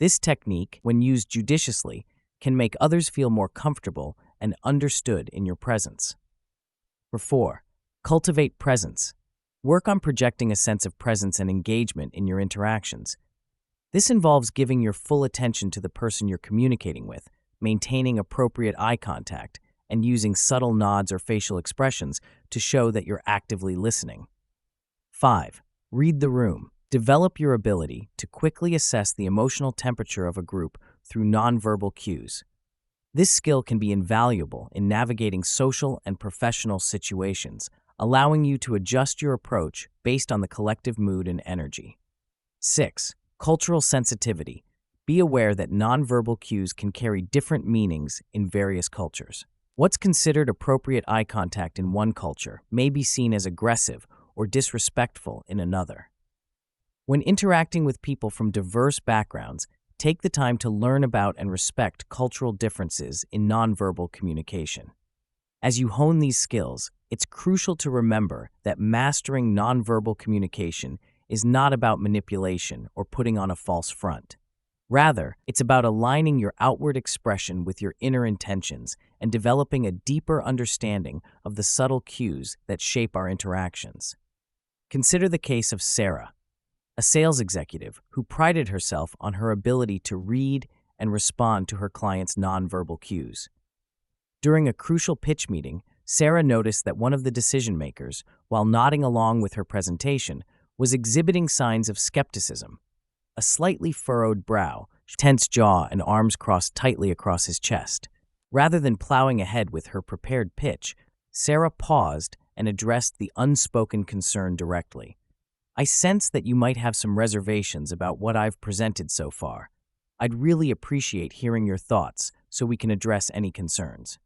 Speaker 1: This technique, when used judiciously, can make others feel more comfortable and understood in your presence. 4. Cultivate presence. Work on projecting a sense of presence and engagement in your interactions. This involves giving your full attention to the person you're communicating with, maintaining appropriate eye contact, and using subtle nods or facial expressions to show that you're actively listening. 5. Read the room. Develop your ability to quickly assess the emotional temperature of a group through nonverbal cues. This skill can be invaluable in navigating social and professional situations, allowing you to adjust your approach based on the collective mood and energy. 6. Cultural sensitivity. Be aware that nonverbal cues can carry different meanings in various cultures. What's considered appropriate eye contact in one culture may be seen as aggressive or disrespectful in another. When interacting with people from diverse backgrounds, take the time to learn about and respect cultural differences in nonverbal communication. As you hone these skills, it's crucial to remember that mastering nonverbal communication is not about manipulation or putting on a false front. Rather, it's about aligning your outward expression with your inner intentions and developing a deeper understanding of the subtle cues that shape our interactions. Consider the case of Sarah, a sales executive who prided herself on her ability to read and respond to her clients' nonverbal cues. During a crucial pitch meeting, Sarah noticed that one of the decision-makers, while nodding along with her presentation, was exhibiting signs of skepticism. A slightly furrowed brow, tense jaw, and arms crossed tightly across his chest. Rather than plowing ahead with her prepared pitch, Sarah paused and addressed the unspoken concern directly. "I sense that you might have some reservations about what I've presented so far. I'd really appreciate hearing your thoughts so we can address any concerns."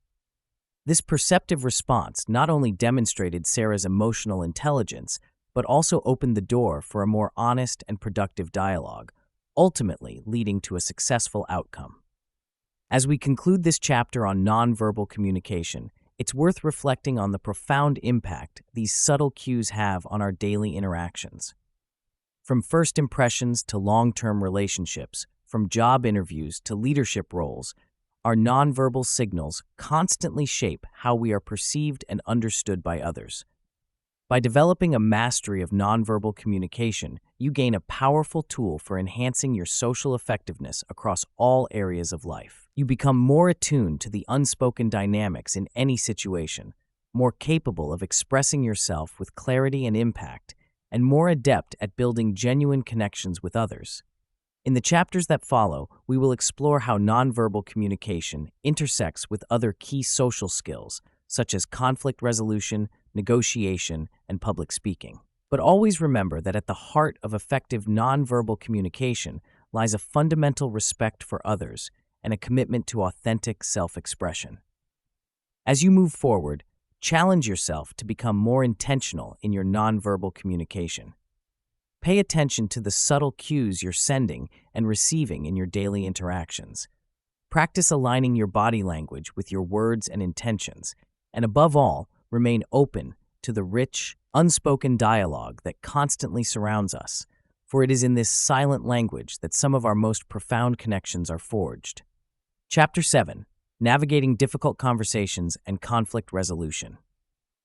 Speaker 1: This perceptive response not only demonstrated Sarah's emotional intelligence, but also opened the door for a more honest and productive dialogue, ultimately leading to a successful outcome. As we conclude this chapter on nonverbal communication, it's worth reflecting on the profound impact these subtle cues have on our daily interactions. From first impressions to long-term relationships, from job interviews to leadership roles, our nonverbal signals constantly shape how we are perceived and understood by others. By developing a mastery of nonverbal communication, you gain a powerful tool for enhancing your social effectiveness across all areas of life. You become more attuned to the unspoken dynamics in any situation, more capable of expressing yourself with clarity and impact, and more adept at building genuine connections with others. In the chapters that follow, we will explore how nonverbal communication intersects with other key social skills, such as conflict resolution, negotiation, and public speaking. But always remember that at the heart of effective nonverbal communication lies a fundamental respect for others and a commitment to authentic self-expression. As you move forward, challenge yourself to become more intentional in your nonverbal communication. Pay attention to the subtle cues you're sending and receiving in your daily interactions. Practice aligning your body language with your words and intentions, and above all, remain open to the rich, unspoken dialogue that constantly surrounds us, for it is in this silent language that some of our most profound connections are forged. Chapter 7: Navigating Difficult Conversations and Conflict Resolution.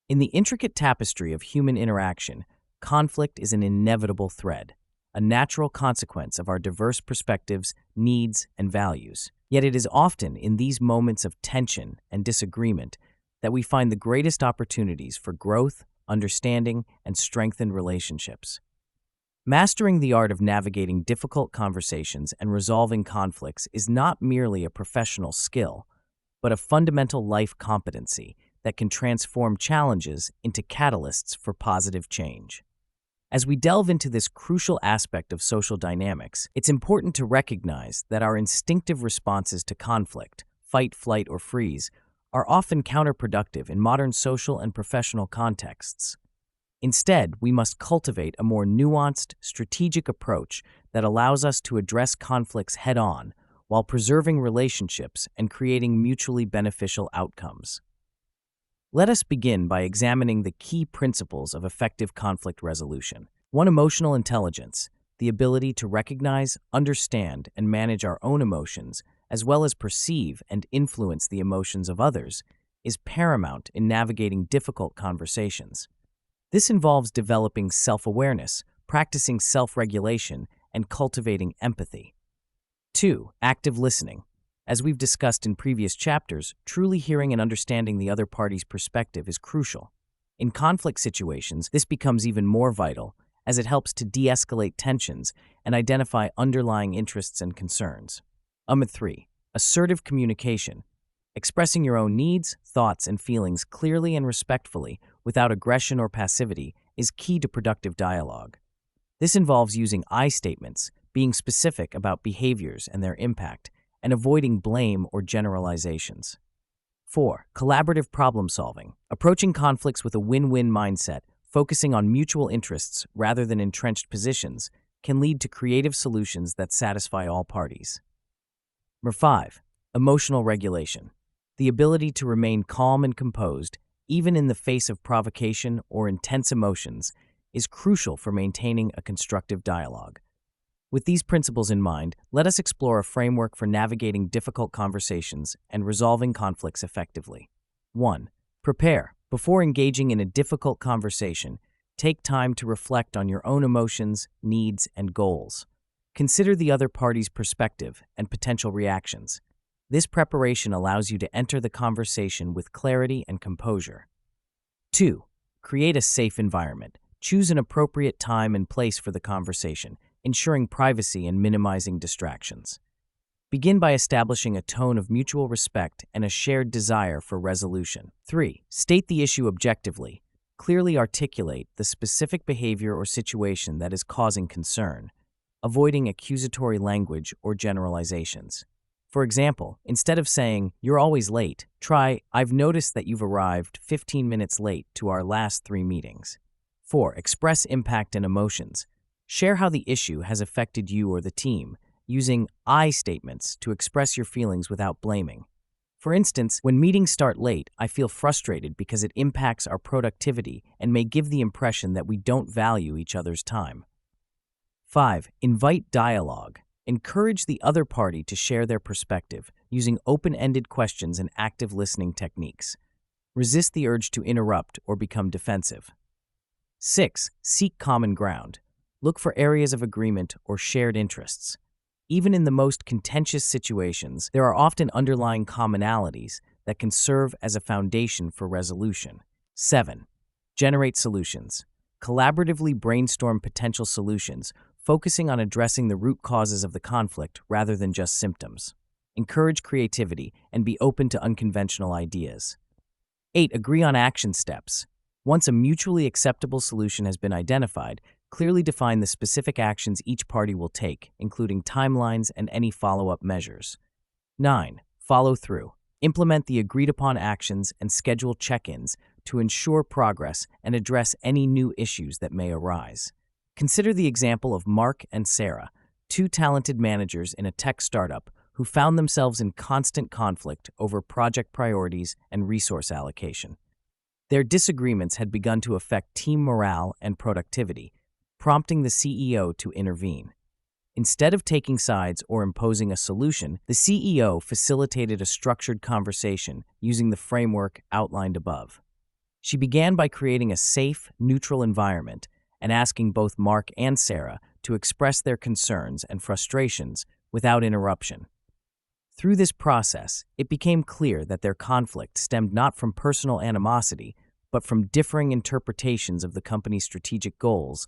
Speaker 1: In the intricate tapestry of human interaction, conflict is an inevitable thread, a natural consequence of our diverse perspectives, needs, and values. Yet it is often in these moments of tension and disagreement that we find the greatest opportunities for growth, understanding, and strengthened relationships. Mastering the art of navigating difficult conversations and resolving conflicts is not merely a professional skill, but a fundamental life competency that can transform challenges into catalysts for positive change. As we delve into this crucial aspect of social dynamics, it's important to recognize that our instinctive responses to conflict, fight, flight, or freeze, are often counterproductive in modern social and professional contexts. Instead, we must cultivate a more nuanced, strategic approach that allows us to address conflicts head-on while preserving relationships and creating mutually beneficial outcomes. Let us begin by examining the key principles of effective conflict resolution. 1. Emotional intelligence, the ability to recognize, understand, and manage our own emotions, as well as perceive and influence the emotions of others, is paramount in navigating difficult conversations. This involves developing self-awareness, practicing self-regulation, and cultivating empathy. 2. Active listening. As we've discussed in previous chapters, truly hearing and understanding the other party's perspective is crucial. In conflict situations, this becomes even more vital, as it helps to de-escalate tensions and identify underlying interests and concerns. 3. Assertive communication. Expressing your own needs, thoughts, and feelings clearly and respectfully, without aggression or passivity, is key to productive dialogue. This involves using I statements, being specific about behaviors and their impact, and avoiding blame or generalizations. 4. Collaborative problem solving. Approaching conflicts with a win-win mindset, focusing on mutual interests rather than entrenched positions, can lead to creative solutions that satisfy all parties. 5. Emotional regulation. The ability to remain calm and composed, even in the face of provocation or intense emotions, is crucial for maintaining a constructive dialogue. With these principles in mind, let us explore a framework for navigating difficult conversations and resolving conflicts effectively. 1. Prepare. Before engaging in a difficult conversation, take time to reflect on your own emotions, needs, and goals. Consider the other party's perspective and potential reactions. This preparation allows you to enter the conversation with clarity and composure. 2. Create a safe environment. Choose an appropriate time and place for the conversation, ensuring privacy and minimizing distractions. Begin by establishing a tone of mutual respect and a shared desire for resolution. 3. State the issue objectively. Clearly articulate the specific behavior or situation that is causing concern, avoiding accusatory language or generalizations. For example, instead of saying, "You're always late," try, "I've noticed that you've arrived 15 minutes late to our last 3 meetings." 4. Express impact and emotions. Share how the issue has affected you or the team, using I statements to express your feelings without blaming. For instance, when meetings start late, I feel frustrated because it impacts our productivity and may give the impression that we don't value each other's time. 5. Invite dialogue. Encourage the other party to share their perspective, using open-ended questions and active listening techniques. Resist the urge to interrupt or become defensive. 6. Seek common ground. Look for areas of agreement or shared interests. Even in the most contentious situations, there are often underlying commonalities that can serve as a foundation for resolution. 7. Generate solutions. Collaboratively brainstorm potential solutions, focusing on addressing the root causes of the conflict rather than just symptoms. Encourage creativity and be open to unconventional ideas. 8. Agree on action steps. Once a mutually acceptable solution has been identified, clearly define the specific actions each party will take, including timelines and any follow-up measures. 9. Follow through. Implement the agreed-upon actions and schedule check-ins to ensure progress and address any new issues that may arise. Consider the example of Mark and Sarah, 2 talented managers in a tech startup who found themselves in constant conflict over project priorities and resource allocation. Their disagreements had begun to affect team morale and productivity, prompting the CEO to intervene. Instead of taking sides or imposing a solution, the CEO facilitated a structured conversation using the framework outlined above. She began by creating a safe, neutral environment and asking both Mark and Sarah to express their concerns and frustrations without interruption. Through this process, it became clear that their conflict stemmed not from personal animosity, but from differing interpretations of the company's strategic goals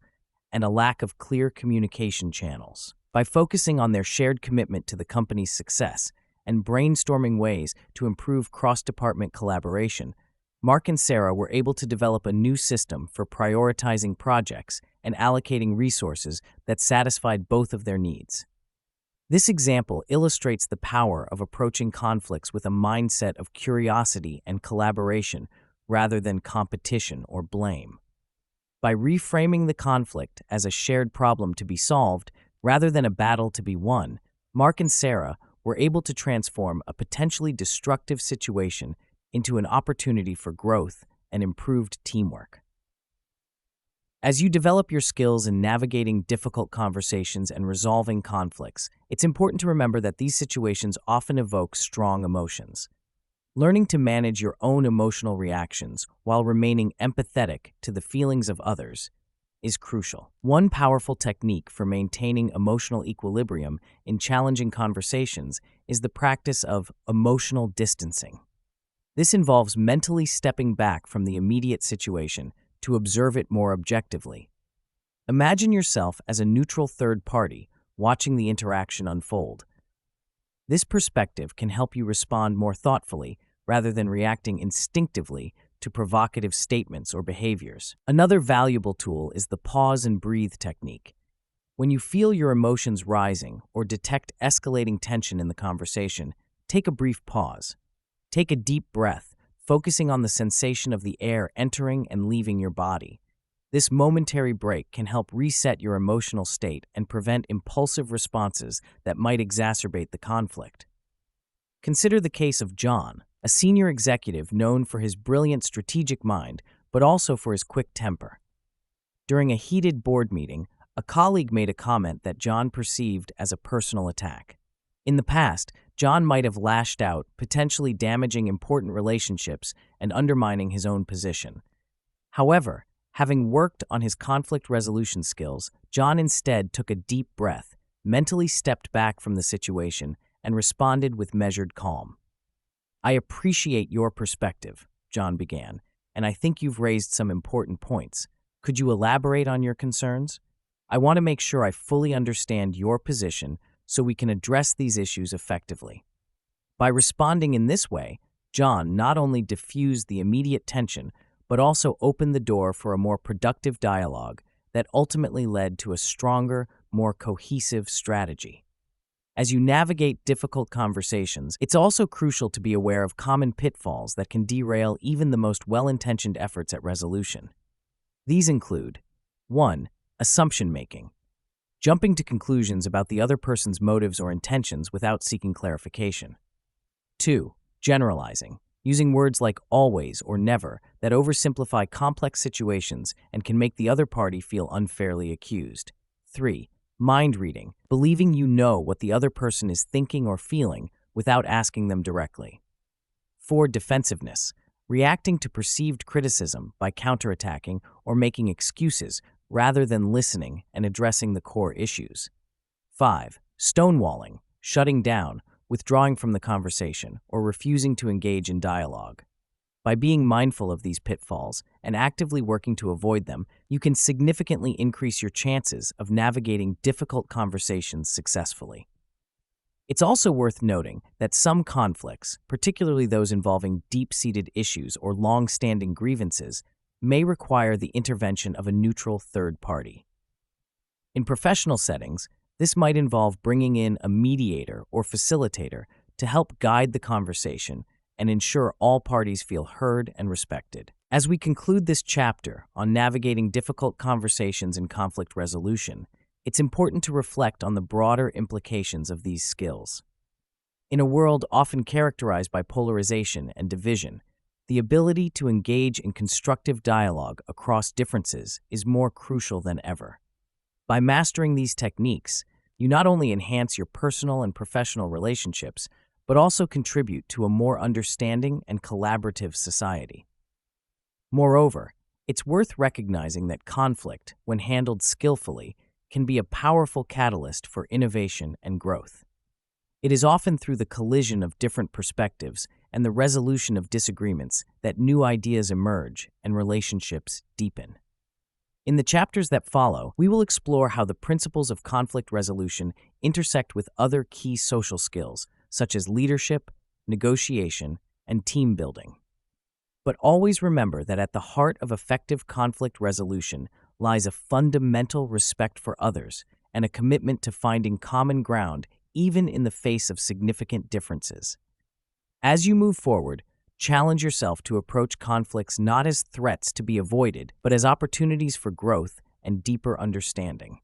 Speaker 1: and a lack of clear communication channels. By focusing on their shared commitment to the company's success and brainstorming ways to improve cross-department collaboration, Mark and Sarah were able to develop a new system for prioritizing projects and allocating resources that satisfied both of their needs. This example illustrates the power of approaching conflicts with a mindset of curiosity and collaboration rather than competition or blame. By reframing the conflict as a shared problem to be solved rather than a battle to be won, Mark and Sarah were able to transform a potentially destructive situation into an opportunity for growth and improved teamwork. As you develop your skills in navigating difficult conversations and resolving conflicts, it's important to remember that these situations often evoke strong emotions. Learning to manage your own emotional reactions while remaining empathetic to the feelings of others is crucial. One powerful technique for maintaining emotional equilibrium in challenging conversations is the practice of emotional distancing. This involves mentally stepping back from the immediate situation to observe it more objectively. Imagine yourself as a neutral third party watching the interaction unfold. This perspective can help you respond more thoughtfully rather than reacting instinctively to provocative statements or behaviors. Another valuable tool is the pause and breathe technique. When you feel your emotions rising or detect escalating tension in the conversation, take a brief pause. Take a deep breath, focusing on the sensation of the air entering and leaving your body. This momentary break can help reset your emotional state and prevent impulsive responses that might exacerbate the conflict. Consider the case of John, a senior executive known for his brilliant strategic mind, but also for his quick temper. During a heated board meeting, a colleague made a comment that John perceived as a personal attack. In the past, John might have lashed out, potentially damaging important relationships and undermining his own position. However, having worked on his conflict resolution skills, John instead took a deep breath, mentally stepped back from the situation, and responded with measured calm. "I appreciate your perspective," John began, "and I think you've raised some important points. Could you elaborate on your concerns? I want to make sure I fully understand your position so we can address these issues effectively." By responding in this way, John not only diffused the immediate tension, but also opened the door for a more productive dialogue that ultimately led to a stronger, more cohesive strategy. As you navigate difficult conversations, it's also crucial to be aware of common pitfalls that can derail even the most well-intentioned efforts at resolution. These include 1. Assumption making. Jumping to conclusions about the other person's motives or intentions without seeking clarification. 2. Generalizing, using words like always or never that oversimplify complex situations and can make the other party feel unfairly accused. 3. Mind reading, believing you know what the other person is thinking or feeling without asking them directly. 4. Defensiveness, reacting to perceived criticism by counterattacking or making excuses rather than listening and addressing the core issues. 5. Stonewalling, shutting down, withdrawing from the conversation, or refusing to engage in dialogue. By being mindful of these pitfalls and actively working to avoid them, you can significantly increase your chances of navigating difficult conversations successfully. It's also worth noting that some conflicts, particularly those involving deep-seated issues or long-standing grievances, may require the intervention of a neutral third party. In professional settings, this might involve bringing in a mediator or facilitator to help guide the conversation and ensure all parties feel heard and respected. As we conclude this chapter on navigating difficult conversations and conflict resolution, it's important to reflect on the broader implications of these skills. In a world often characterized by polarization and division, the ability to engage in constructive dialogue across differences is more crucial than ever. By mastering these techniques, you not only enhance your personal and professional relationships, but also contribute to a more understanding and collaborative society. Moreover, it's worth recognizing that conflict, when handled skillfully, can be a powerful catalyst for innovation and growth. It is often through the collision of different perspectives and the resolution of disagreements that new ideas emerge and relationships deepen. In the chapters that follow, we will explore how the principles of conflict resolution intersect with other key social skills, such as leadership, negotiation, and team building. But always remember that at the heart of effective conflict resolution lies a fundamental respect for others and a commitment to finding common ground even in the face of significant differences. As you move forward, challenge yourself to approach conflicts not as threats to be avoided, but as opportunities for growth and deeper understanding.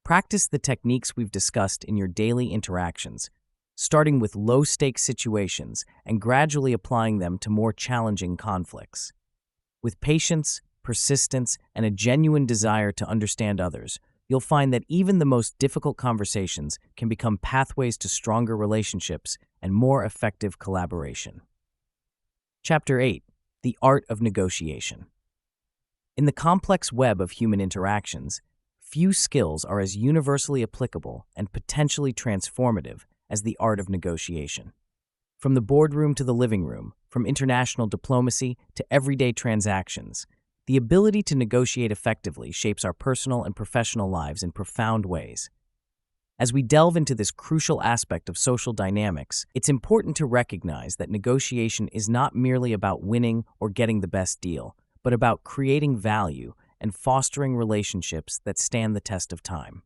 Speaker 1: Practice the techniques we've discussed in your daily interactions, starting with low-stakes situations and gradually applying them to more challenging conflicts. With patience, persistence, and a genuine desire to understand others, you'll find that even the most difficult conversations can become pathways to stronger relationships and more effective collaboration. Chapter 8: The Art of Negotiation. In the complex web of human interactions, few skills are as universally applicable and potentially transformative as the art of negotiation. From the boardroom to the living room, from international diplomacy to everyday transactions, the ability to negotiate effectively shapes our personal and professional lives in profound ways. As we delve into this crucial aspect of social dynamics, it's important to recognize that negotiation is not merely about winning or getting the best deal, but about creating value and fostering relationships that stand the test of time.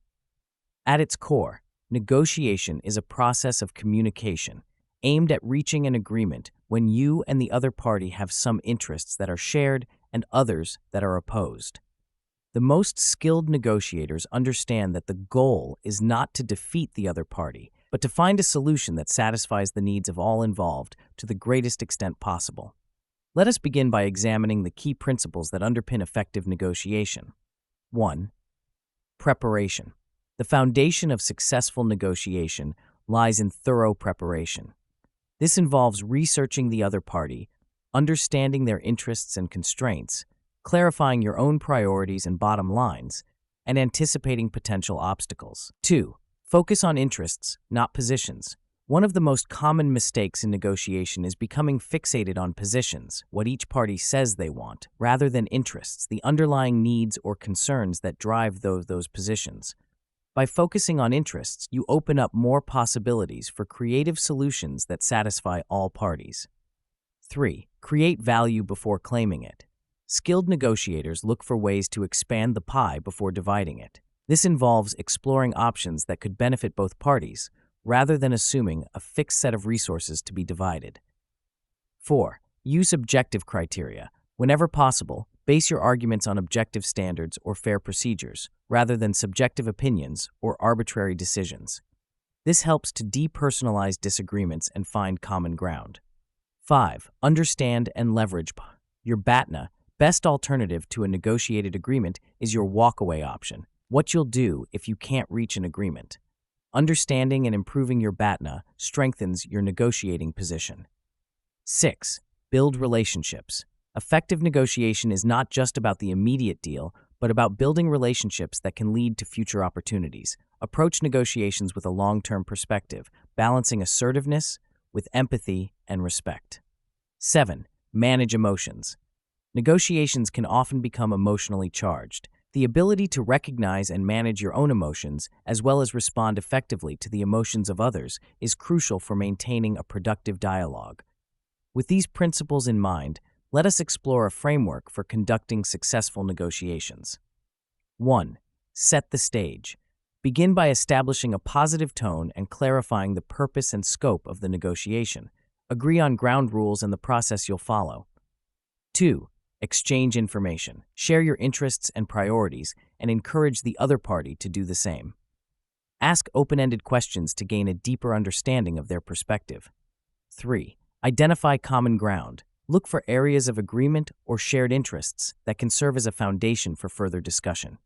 Speaker 1: At its core, negotiation is a process of communication aimed at reaching an agreement when you and the other party have some interests that are shared and others that are opposed. The most skilled negotiators understand that the goal is not to defeat the other party, but to find a solution that satisfies the needs of all involved to the greatest extent possible. Let us begin by examining the key principles that underpin effective negotiation. 1. Preparation. The foundation of successful negotiation lies in thorough preparation. This involves researching the other party, understanding their interests and constraints, clarifying your own priorities and bottom lines, and anticipating potential obstacles. 2. Focus on interests, not positions. One of the most common mistakes in negotiation is becoming fixated on positions, what each party says they want, rather than interests, the underlying needs or concerns that drive those positions. By focusing on interests, you open up more possibilities for creative solutions that satisfy all parties. 3. Create value before claiming it. Skilled negotiators look for ways to expand the pie before dividing it. This involves exploring options that could benefit both parties, rather than assuming a fixed set of resources to be divided. 4. Use objective criteria. Whenever possible, base your arguments on objective standards or fair procedures, rather than subjective opinions or arbitrary decisions. This helps to depersonalize disagreements and find common ground. 5. Understand and leverage your BATNA. Best alternative to a negotiated agreement is your walkaway option, what you'll do if you can't reach an agreement. Understanding and improving your BATNA strengthens your negotiating position. 6. Build relationships. Effective negotiation is not just about the immediate deal, but about building relationships that can lead to future opportunities. Approach negotiations with a long-term perspective, balancing assertiveness with empathy and respect. 7. Manage emotions. Negotiations can often become emotionally charged. The ability to recognize and manage your own emotions, as well as respond effectively to the emotions of others, is crucial for maintaining a productive dialogue. With these principles in mind, let us explore a framework for conducting successful negotiations. 1. Set the stage. Begin by establishing a positive tone and clarifying the purpose and scope of the negotiation. Agree on ground rules and the process you'll follow. 2. Exchange information. Share your interests and priorities and encourage the other party to do the same. Ask open-ended questions to gain a deeper understanding of their perspective. 3. Identify common ground. Look for areas of agreement or shared interests that can serve as a foundation for further discussion.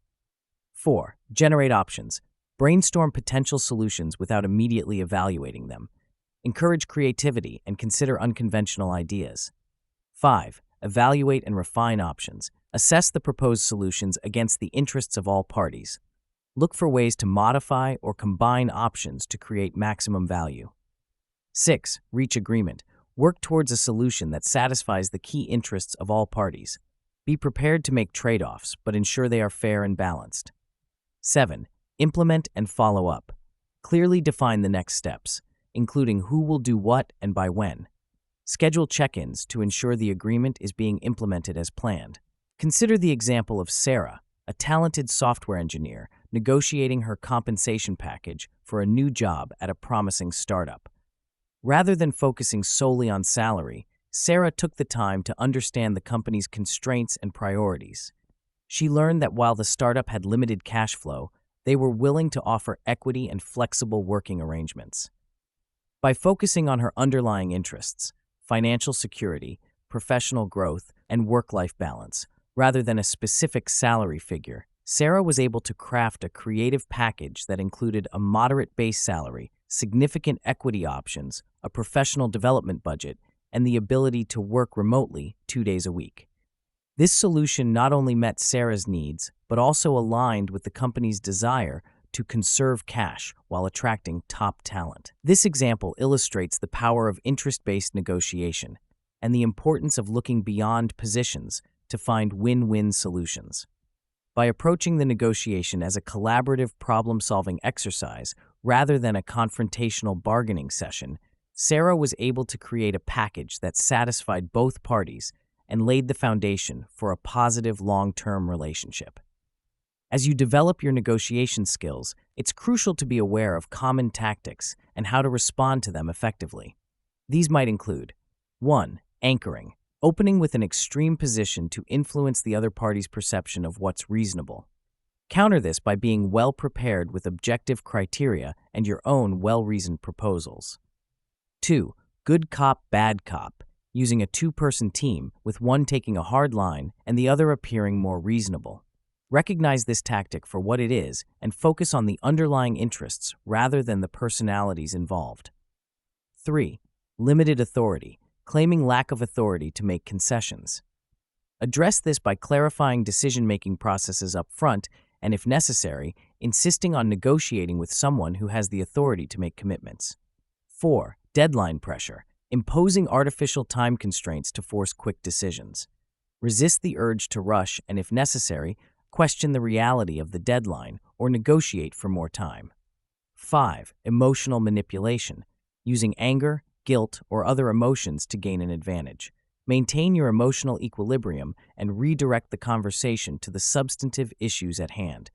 Speaker 1: 4. Generate options. Brainstorm potential solutions without immediately evaluating them. Encourage creativity and consider unconventional ideas. 5. Evaluate and refine options. Assess the proposed solutions against the interests of all parties. Look for ways to modify or combine options to create maximum value. 6. Reach agreement. Work towards a solution that satisfies the key interests of all parties. Be prepared to make trade-offs, but ensure they are fair and balanced. 7. Implement and follow up. Clearly define the next steps, including who will do what and by when. Schedule check-ins to ensure the agreement is being implemented as planned. Consider the example of Sarah, a talented software engineer, negotiating her compensation package for a new job at a promising startup. Rather than focusing solely on salary, Sarah took the time to understand the company's constraints and priorities. She learned that while the startup had limited cash flow, they were willing to offer equity and flexible working arrangements. By focusing on her underlying interests, financial security, professional growth, and work-life balance, rather than a specific salary figure, Sarah was able to craft a creative package that included a moderate base salary, significant equity options, a professional development budget, and the ability to work remotely 2 days a week. This solution not only met Sarah's needs, but also aligned with the company's desire to conserve cash while attracting top talent. This example illustrates the power of interest-based negotiation and the importance of looking beyond positions to find win-win solutions. By approaching the negotiation as a collaborative problem-solving exercise rather than a confrontational bargaining session, Sarah was able to create a package that satisfied both parties and laid the foundation for a positive long-term relationship. As you develop your negotiation skills, it's crucial to be aware of common tactics and how to respond to them effectively. These might include 1. Anchoring. Opening with an extreme position to influence the other party's perception of what's reasonable. Counter this by being well prepared with objective criteria and your own well-reasoned proposals. 2. Good cop, bad cop. Using a two-person team with one taking a hard line and the other appearing more reasonable. Recognize this tactic for what it is and focus on the underlying interests rather than the personalities involved. 3. Limited authority. Claiming lack of authority to make concessions. Address this by clarifying decision-making processes up front and, if necessary, insisting on negotiating with someone who has the authority to make commitments. 4. Deadline pressure. Imposing artificial time constraints to force quick decisions. Resist the urge to rush and, if necessary, question the reality of the deadline or negotiate for more time. 5. Emotional manipulation. Using anger, guilt, or other emotions to gain an advantage. Maintain your emotional equilibrium and redirect the conversation to the substantive issues at hand.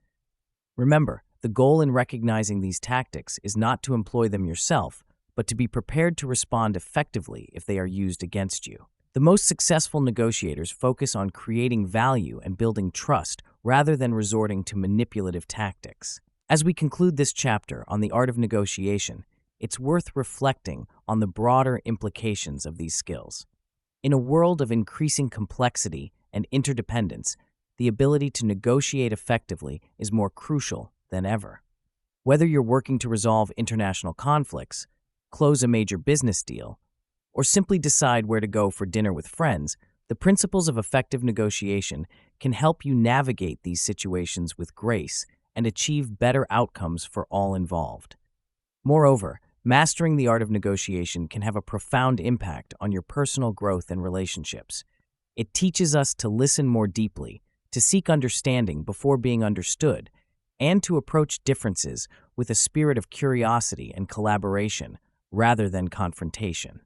Speaker 1: Remember, the goal in recognizing these tactics is not to employ them yourself, but to be prepared to respond effectively if they are used against you. The most successful negotiators focus on creating value and building trust rather than resorting to manipulative tactics. As we conclude this chapter on the art of negotiation, it's worth reflecting on the broader implications of these skills. In a world of increasing complexity and interdependence, the ability to negotiate effectively is more crucial than ever. Whether you're working to resolve international conflicts, close a major business deal, or simply decide where to go for dinner with friends, the principles of effective negotiation can help you navigate these situations with grace and achieve better outcomes for all involved. Moreover, mastering the art of negotiation can have a profound impact on your personal growth and relationships. It teaches us to listen more deeply, to seek understanding before being understood, and to approach differences with a spirit of curiosity and collaboration rather than confrontation.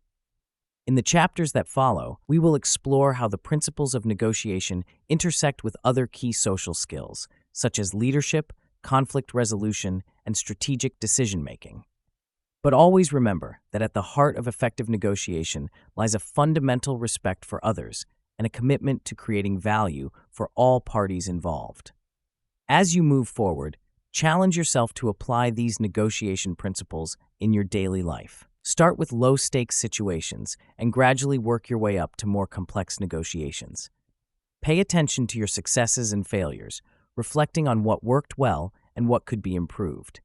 Speaker 1: In the chapters that follow, we will explore how the principles of negotiation intersect with other key social skills, such as leadership, conflict resolution, and strategic decision-making. But always remember that at the heart of effective negotiation lies a fundamental respect for others and a commitment to creating value for all parties involved. As you move forward, challenge yourself to apply these negotiation principles in your daily life. Start with low-stakes situations and gradually work your way up to more complex negotiations. Pay attention to your successes and failures, reflecting on what worked well and what could be improved.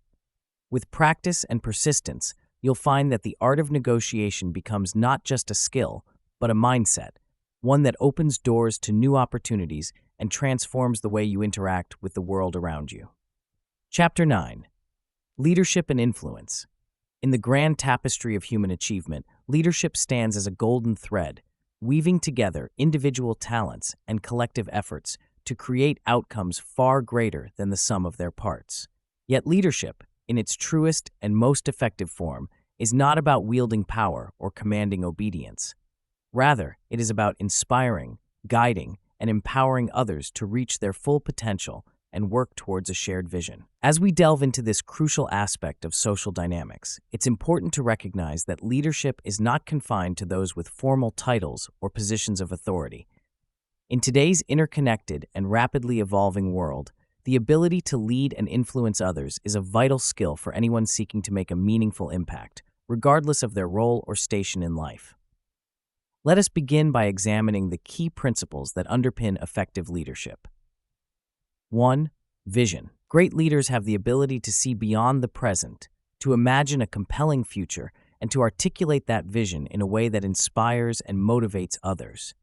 Speaker 1: With practice and persistence, you'll find that the art of negotiation becomes not just a skill, but a mindset, one that opens doors to new opportunities and transforms the way you interact with the world around you. Chapter 9. Leadership and Influence. In the grand tapestry of human achievement, leadership stands as a golden thread, weaving together individual talents and collective efforts to create outcomes far greater than the sum of their parts. Yet leadership, in its truest and most effective form, is not about wielding power or commanding obedience. Rather, it is about inspiring, guiding, and empowering others to reach their full potential and work towards a shared vision. As we delve into this crucial aspect of social dynamics, it's important to recognize that leadership is not confined to those with formal titles or positions of authority. In today's interconnected and rapidly evolving world, the ability to lead and influence others is a vital skill for anyone seeking to make a meaningful impact, regardless of their role or station in life. Let us begin by examining the key principles that underpin effective leadership. 1. Vision. Great leaders have the ability to see beyond the present, to imagine a compelling future, and to articulate that vision in a way that inspires and motivates others.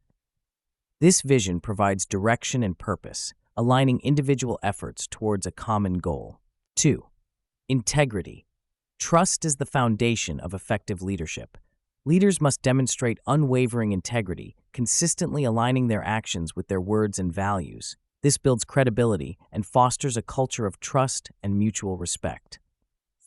Speaker 1: This vision provides direction and purpose, aligning individual efforts towards a common goal. 2. Integrity. Trust is the foundation of effective leadership. Leaders must demonstrate unwavering integrity, consistently aligning their actions with their words and values. This builds credibility and fosters a culture of trust and mutual respect.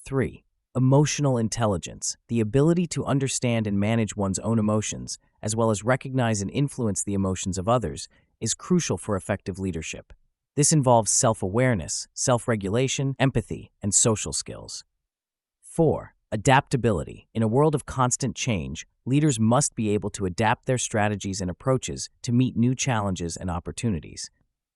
Speaker 1: 3. Emotional intelligence. The ability to understand and manage one's own emotions, as well as recognize and influence the emotions of others, is crucial for effective leadership. This involves self-awareness, self-regulation, empathy, and social skills. 4. Adaptability. In a world of constant change, leaders must be able to adapt their strategies and approaches to meet new challenges and opportunities.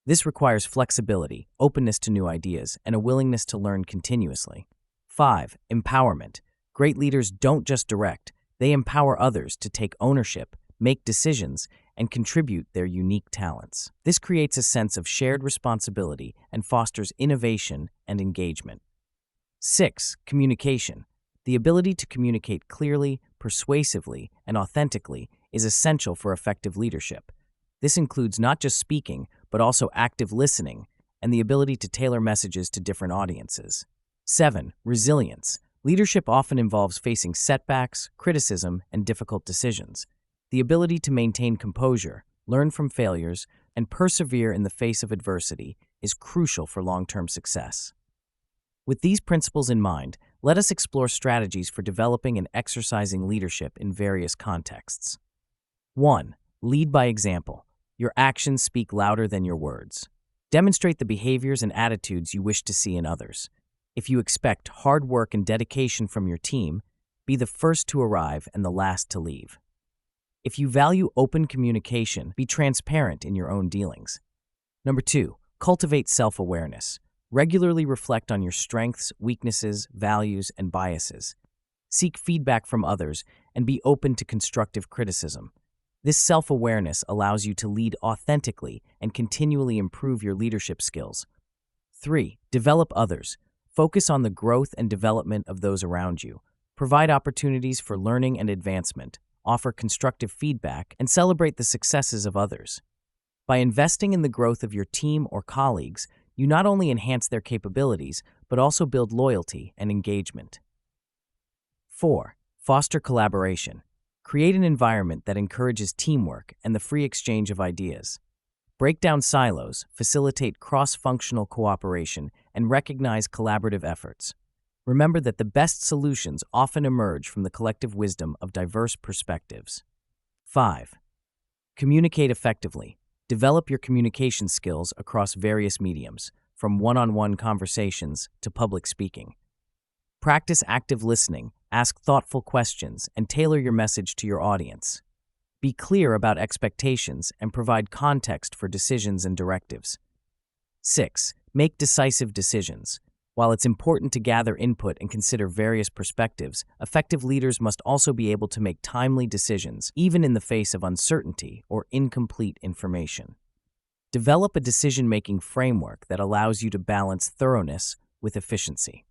Speaker 1: This requires flexibility, openness to new ideas, and a willingness to learn continuously. 5. Empowerment. Great leaders don't just direct, they empower others to take ownership, make decisions, and contribute their unique talents. This creates a sense of shared responsibility and fosters innovation and engagement. 6. Communication. The ability to communicate clearly, persuasively, and authentically is essential for effective leadership. This includes not just speaking, but also active listening and the ability to tailor messages to different audiences. 7. Resilience. Leadership often involves facing setbacks, criticism, and difficult decisions. The ability to maintain composure, learn from failures, and persevere in the face of adversity is crucial for long-term success. With these principles in mind, let us explore strategies for developing and exercising leadership in various contexts. 1. Lead by example. Your actions speak louder than your words. Demonstrate the behaviors and attitudes you wish to see in others. If you expect hard work and dedication from your team, be the first to arrive and the last to leave. If you value open communication, be transparent in your own dealings. 2. Cultivate self-awareness. Regularly reflect on your strengths, weaknesses, values, and biases. Seek feedback from others and be open to constructive criticism. This self-awareness allows you to lead authentically and continually improve your leadership skills. 3. Develop others. Focus on the growth and development of those around you. Provide opportunities for learning and advancement. Offer constructive feedback, and celebrate the successes of others. By investing in the growth of your team or colleagues, you not only enhance their capabilities, but also build loyalty and engagement. 4. Foster collaboration. Create an environment that encourages teamwork and the free exchange of ideas. Break down silos, facilitate cross-functional cooperation, and recognize collaborative efforts. Remember that the best solutions often emerge from the collective wisdom of diverse perspectives. 5. Communicate effectively. Develop your communication skills across various mediums, from one-on-one conversations to public speaking. Practice active listening, ask thoughtful questions, and tailor your message to your audience. Be clear about expectations and provide context for decisions and directives. 6. Make decisive decisions. While it's important to gather input and consider various perspectives, effective leaders must also be able to make timely decisions, even in the face of uncertainty or incomplete information. Develop a decision-making framework that allows you to balance thoroughness with efficiency.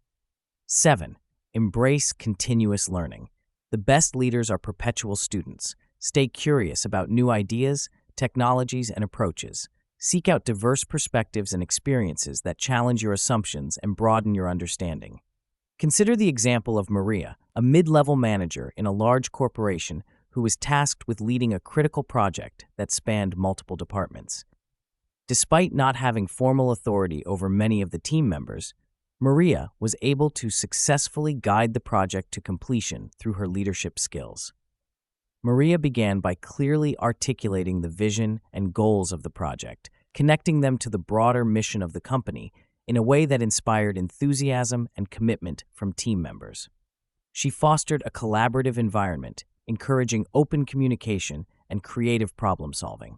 Speaker 1: 7. Embrace continuous learning. The best leaders are perpetual students. Stay curious about new ideas, technologies, and approaches. Seek out diverse perspectives and experiences that challenge your assumptions and broaden your understanding. Consider the example of Maria, a mid-level manager in a large corporation who was tasked with leading a critical project that spanned multiple departments. Despite not having formal authority over many of the team members, Maria was able to successfully guide the project to completion through her leadership skills. Maria began by clearly articulating the vision and goals of the project, connecting them to the broader mission of the company in a way that inspired enthusiasm and commitment from team members. She fostered a collaborative environment, encouraging open communication and creative problem-solving.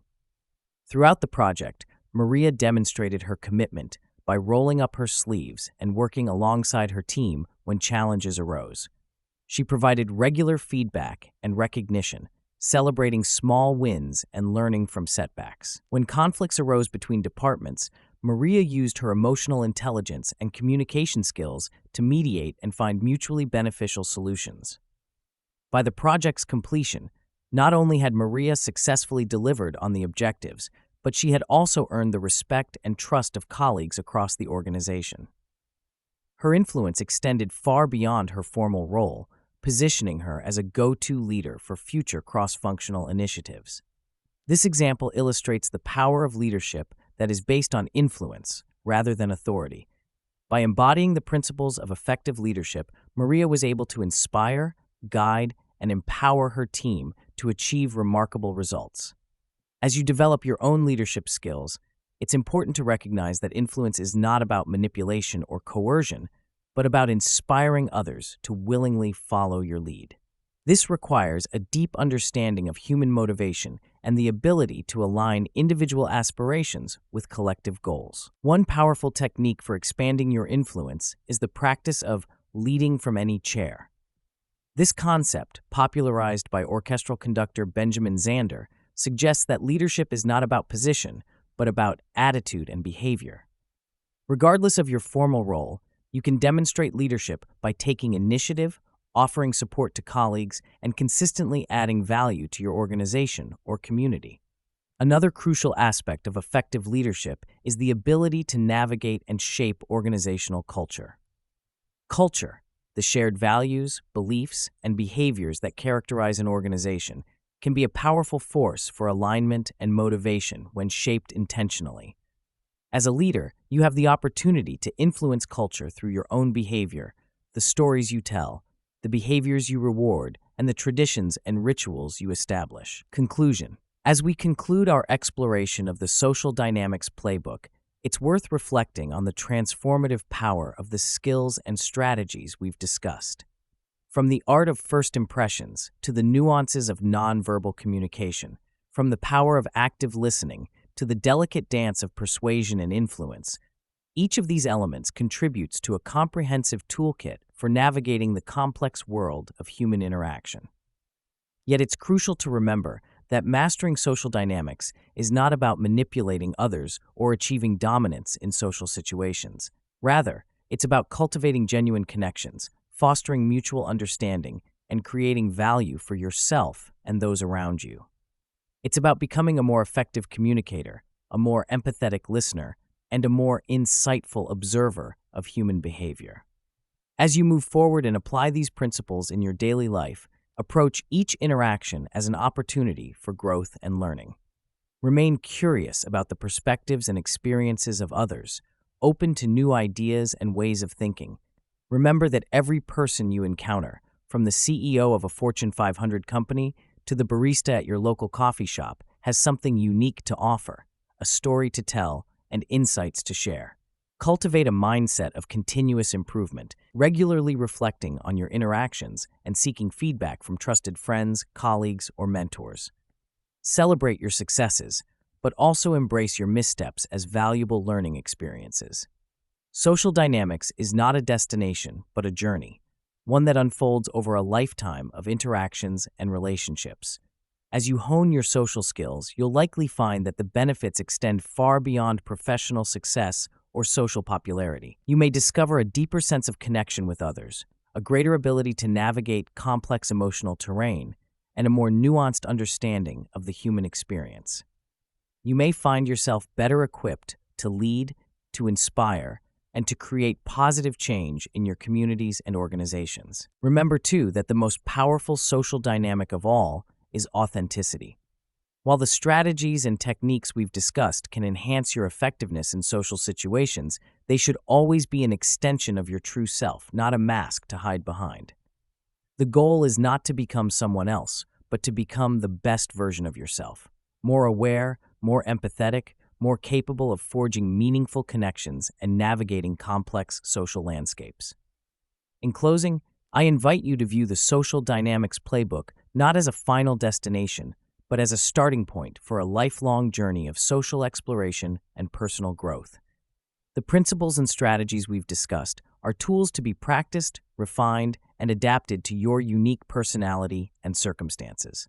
Speaker 1: Throughout the project, Maria demonstrated her commitment by rolling up her sleeves and working alongside her team when challenges arose. She provided regular feedback and recognition, celebrating small wins and learning from setbacks. When conflicts arose between departments, Maria used her emotional intelligence and communication skills to mediate and find mutually beneficial solutions. By the project's completion, not only had Maria successfully delivered on the objectives, but she had also earned the respect and trust of colleagues across the organization. Her influence extended far beyond her formal role, positioning her as a go-to leader for future cross-functional initiatives. This example illustrates the power of leadership that is based on influence rather than authority. By embodying the principles of effective leadership, Maria was able to inspire, guide, and empower her team to achieve remarkable results. As you develop your own leadership skills, it's important to recognize that influence is not about manipulation or coercion, but about inspiring others to willingly follow your lead. This requires a deep understanding of human motivation and the ability to align individual aspirations with collective goals. One powerful technique for expanding your influence is the practice of leading from any chair. This concept, popularized by orchestral conductor Benjamin Zander, suggests that leadership is not about position, but about attitude and behavior. Regardless of your formal role, you can demonstrate leadership by taking initiative, offering support to colleagues, and consistently adding value to your organization or community. Another crucial aspect of effective leadership is the ability to navigate and shape organizational culture. Culture, the shared values, beliefs, and behaviors that characterize an organization, can be a powerful force for alignment and motivation when shaped intentionally. As a leader, you have the opportunity to influence culture through your own behavior, the stories you tell, the behaviors you reward, and the traditions and rituals you establish. Conclusion. As we conclude our exploration of the Social Dynamics Playbook, it's worth reflecting on the transformative power of the skills and strategies we've discussed. From the art of first impressions to the nuances of nonverbal communication, from the power of active listening to the delicate dance of persuasion and influence, each of these elements contributes to a comprehensive toolkit for navigating the complex world of human interaction. Yet it's crucial to remember that mastering social dynamics is not about manipulating others or achieving dominance in social situations. Rather, it's about cultivating genuine connections, fostering mutual understanding, and creating value for yourself and those around you. It's about becoming a more effective communicator, a more empathetic listener, and a more insightful observer of human behavior. As you move forward and apply these principles in your daily life, approach each interaction as an opportunity for growth and learning. Remain curious about the perspectives and experiences of others, open to new ideas and ways of thinking. Remember that every person you encounter, from the CEO of a Fortune 500 company to the barista at your local coffee shop, has something unique to offer, a story to tell, and insights to share. Cultivate a mindset of continuous improvement, regularly reflecting on your interactions and seeking feedback from trusted friends, colleagues, or mentors. Celebrate your successes, but also embrace your missteps as valuable learning experiences. Social dynamics is not a destination, but a journey, one that unfolds over a lifetime of interactions and relationships. As you hone your social skills, you'll likely find that the benefits extend far beyond professional success or social popularity. You may discover a deeper sense of connection with others, a greater ability to navigate complex emotional terrain, and a more nuanced understanding of the human experience. You may find yourself better equipped to lead, to inspire, and to create positive change in your communities and organizations. Remember, too, that the most powerful social dynamic of all is authenticity. While the strategies and techniques we've discussed can enhance your effectiveness in social situations, they should always be an extension of your true self, not a mask to hide behind. The goal is not to become someone else, but to become the best version of yourself, more aware, more empathetic, more capable of forging meaningful connections and navigating complex social landscapes. In closing, I invite you to view the Social Dynamics Playbook not as a final destination, but as a starting point for a lifelong journey of social exploration and personal growth. The principles and strategies we've discussed are tools to be practiced, refined, and adapted to your unique personality and circumstances.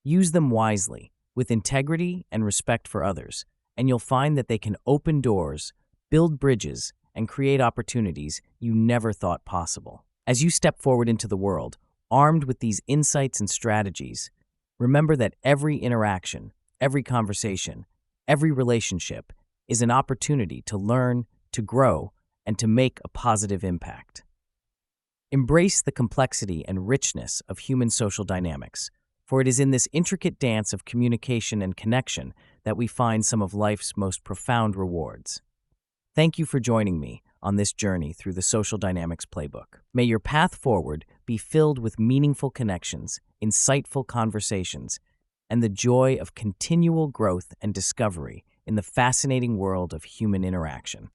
Speaker 1: Use them wisely, with integrity and respect for others, and you'll find that they can open doors, build bridges, and create opportunities you never thought possible. As you step forward into the world, armed with these insights and strategies, remember that every interaction, every conversation, every relationship is an opportunity to learn, to grow, and to make a positive impact. Embrace the complexity and richness of human social dynamics, for it is in this intricate dance of communication and connection that we find some of life's most profound rewards. Thank you for joining me on this journey through the Social Dynamics Playbook. May your path forward be filled with meaningful connections, insightful conversations, and the joy of continual growth and discovery in the fascinating world of human interaction.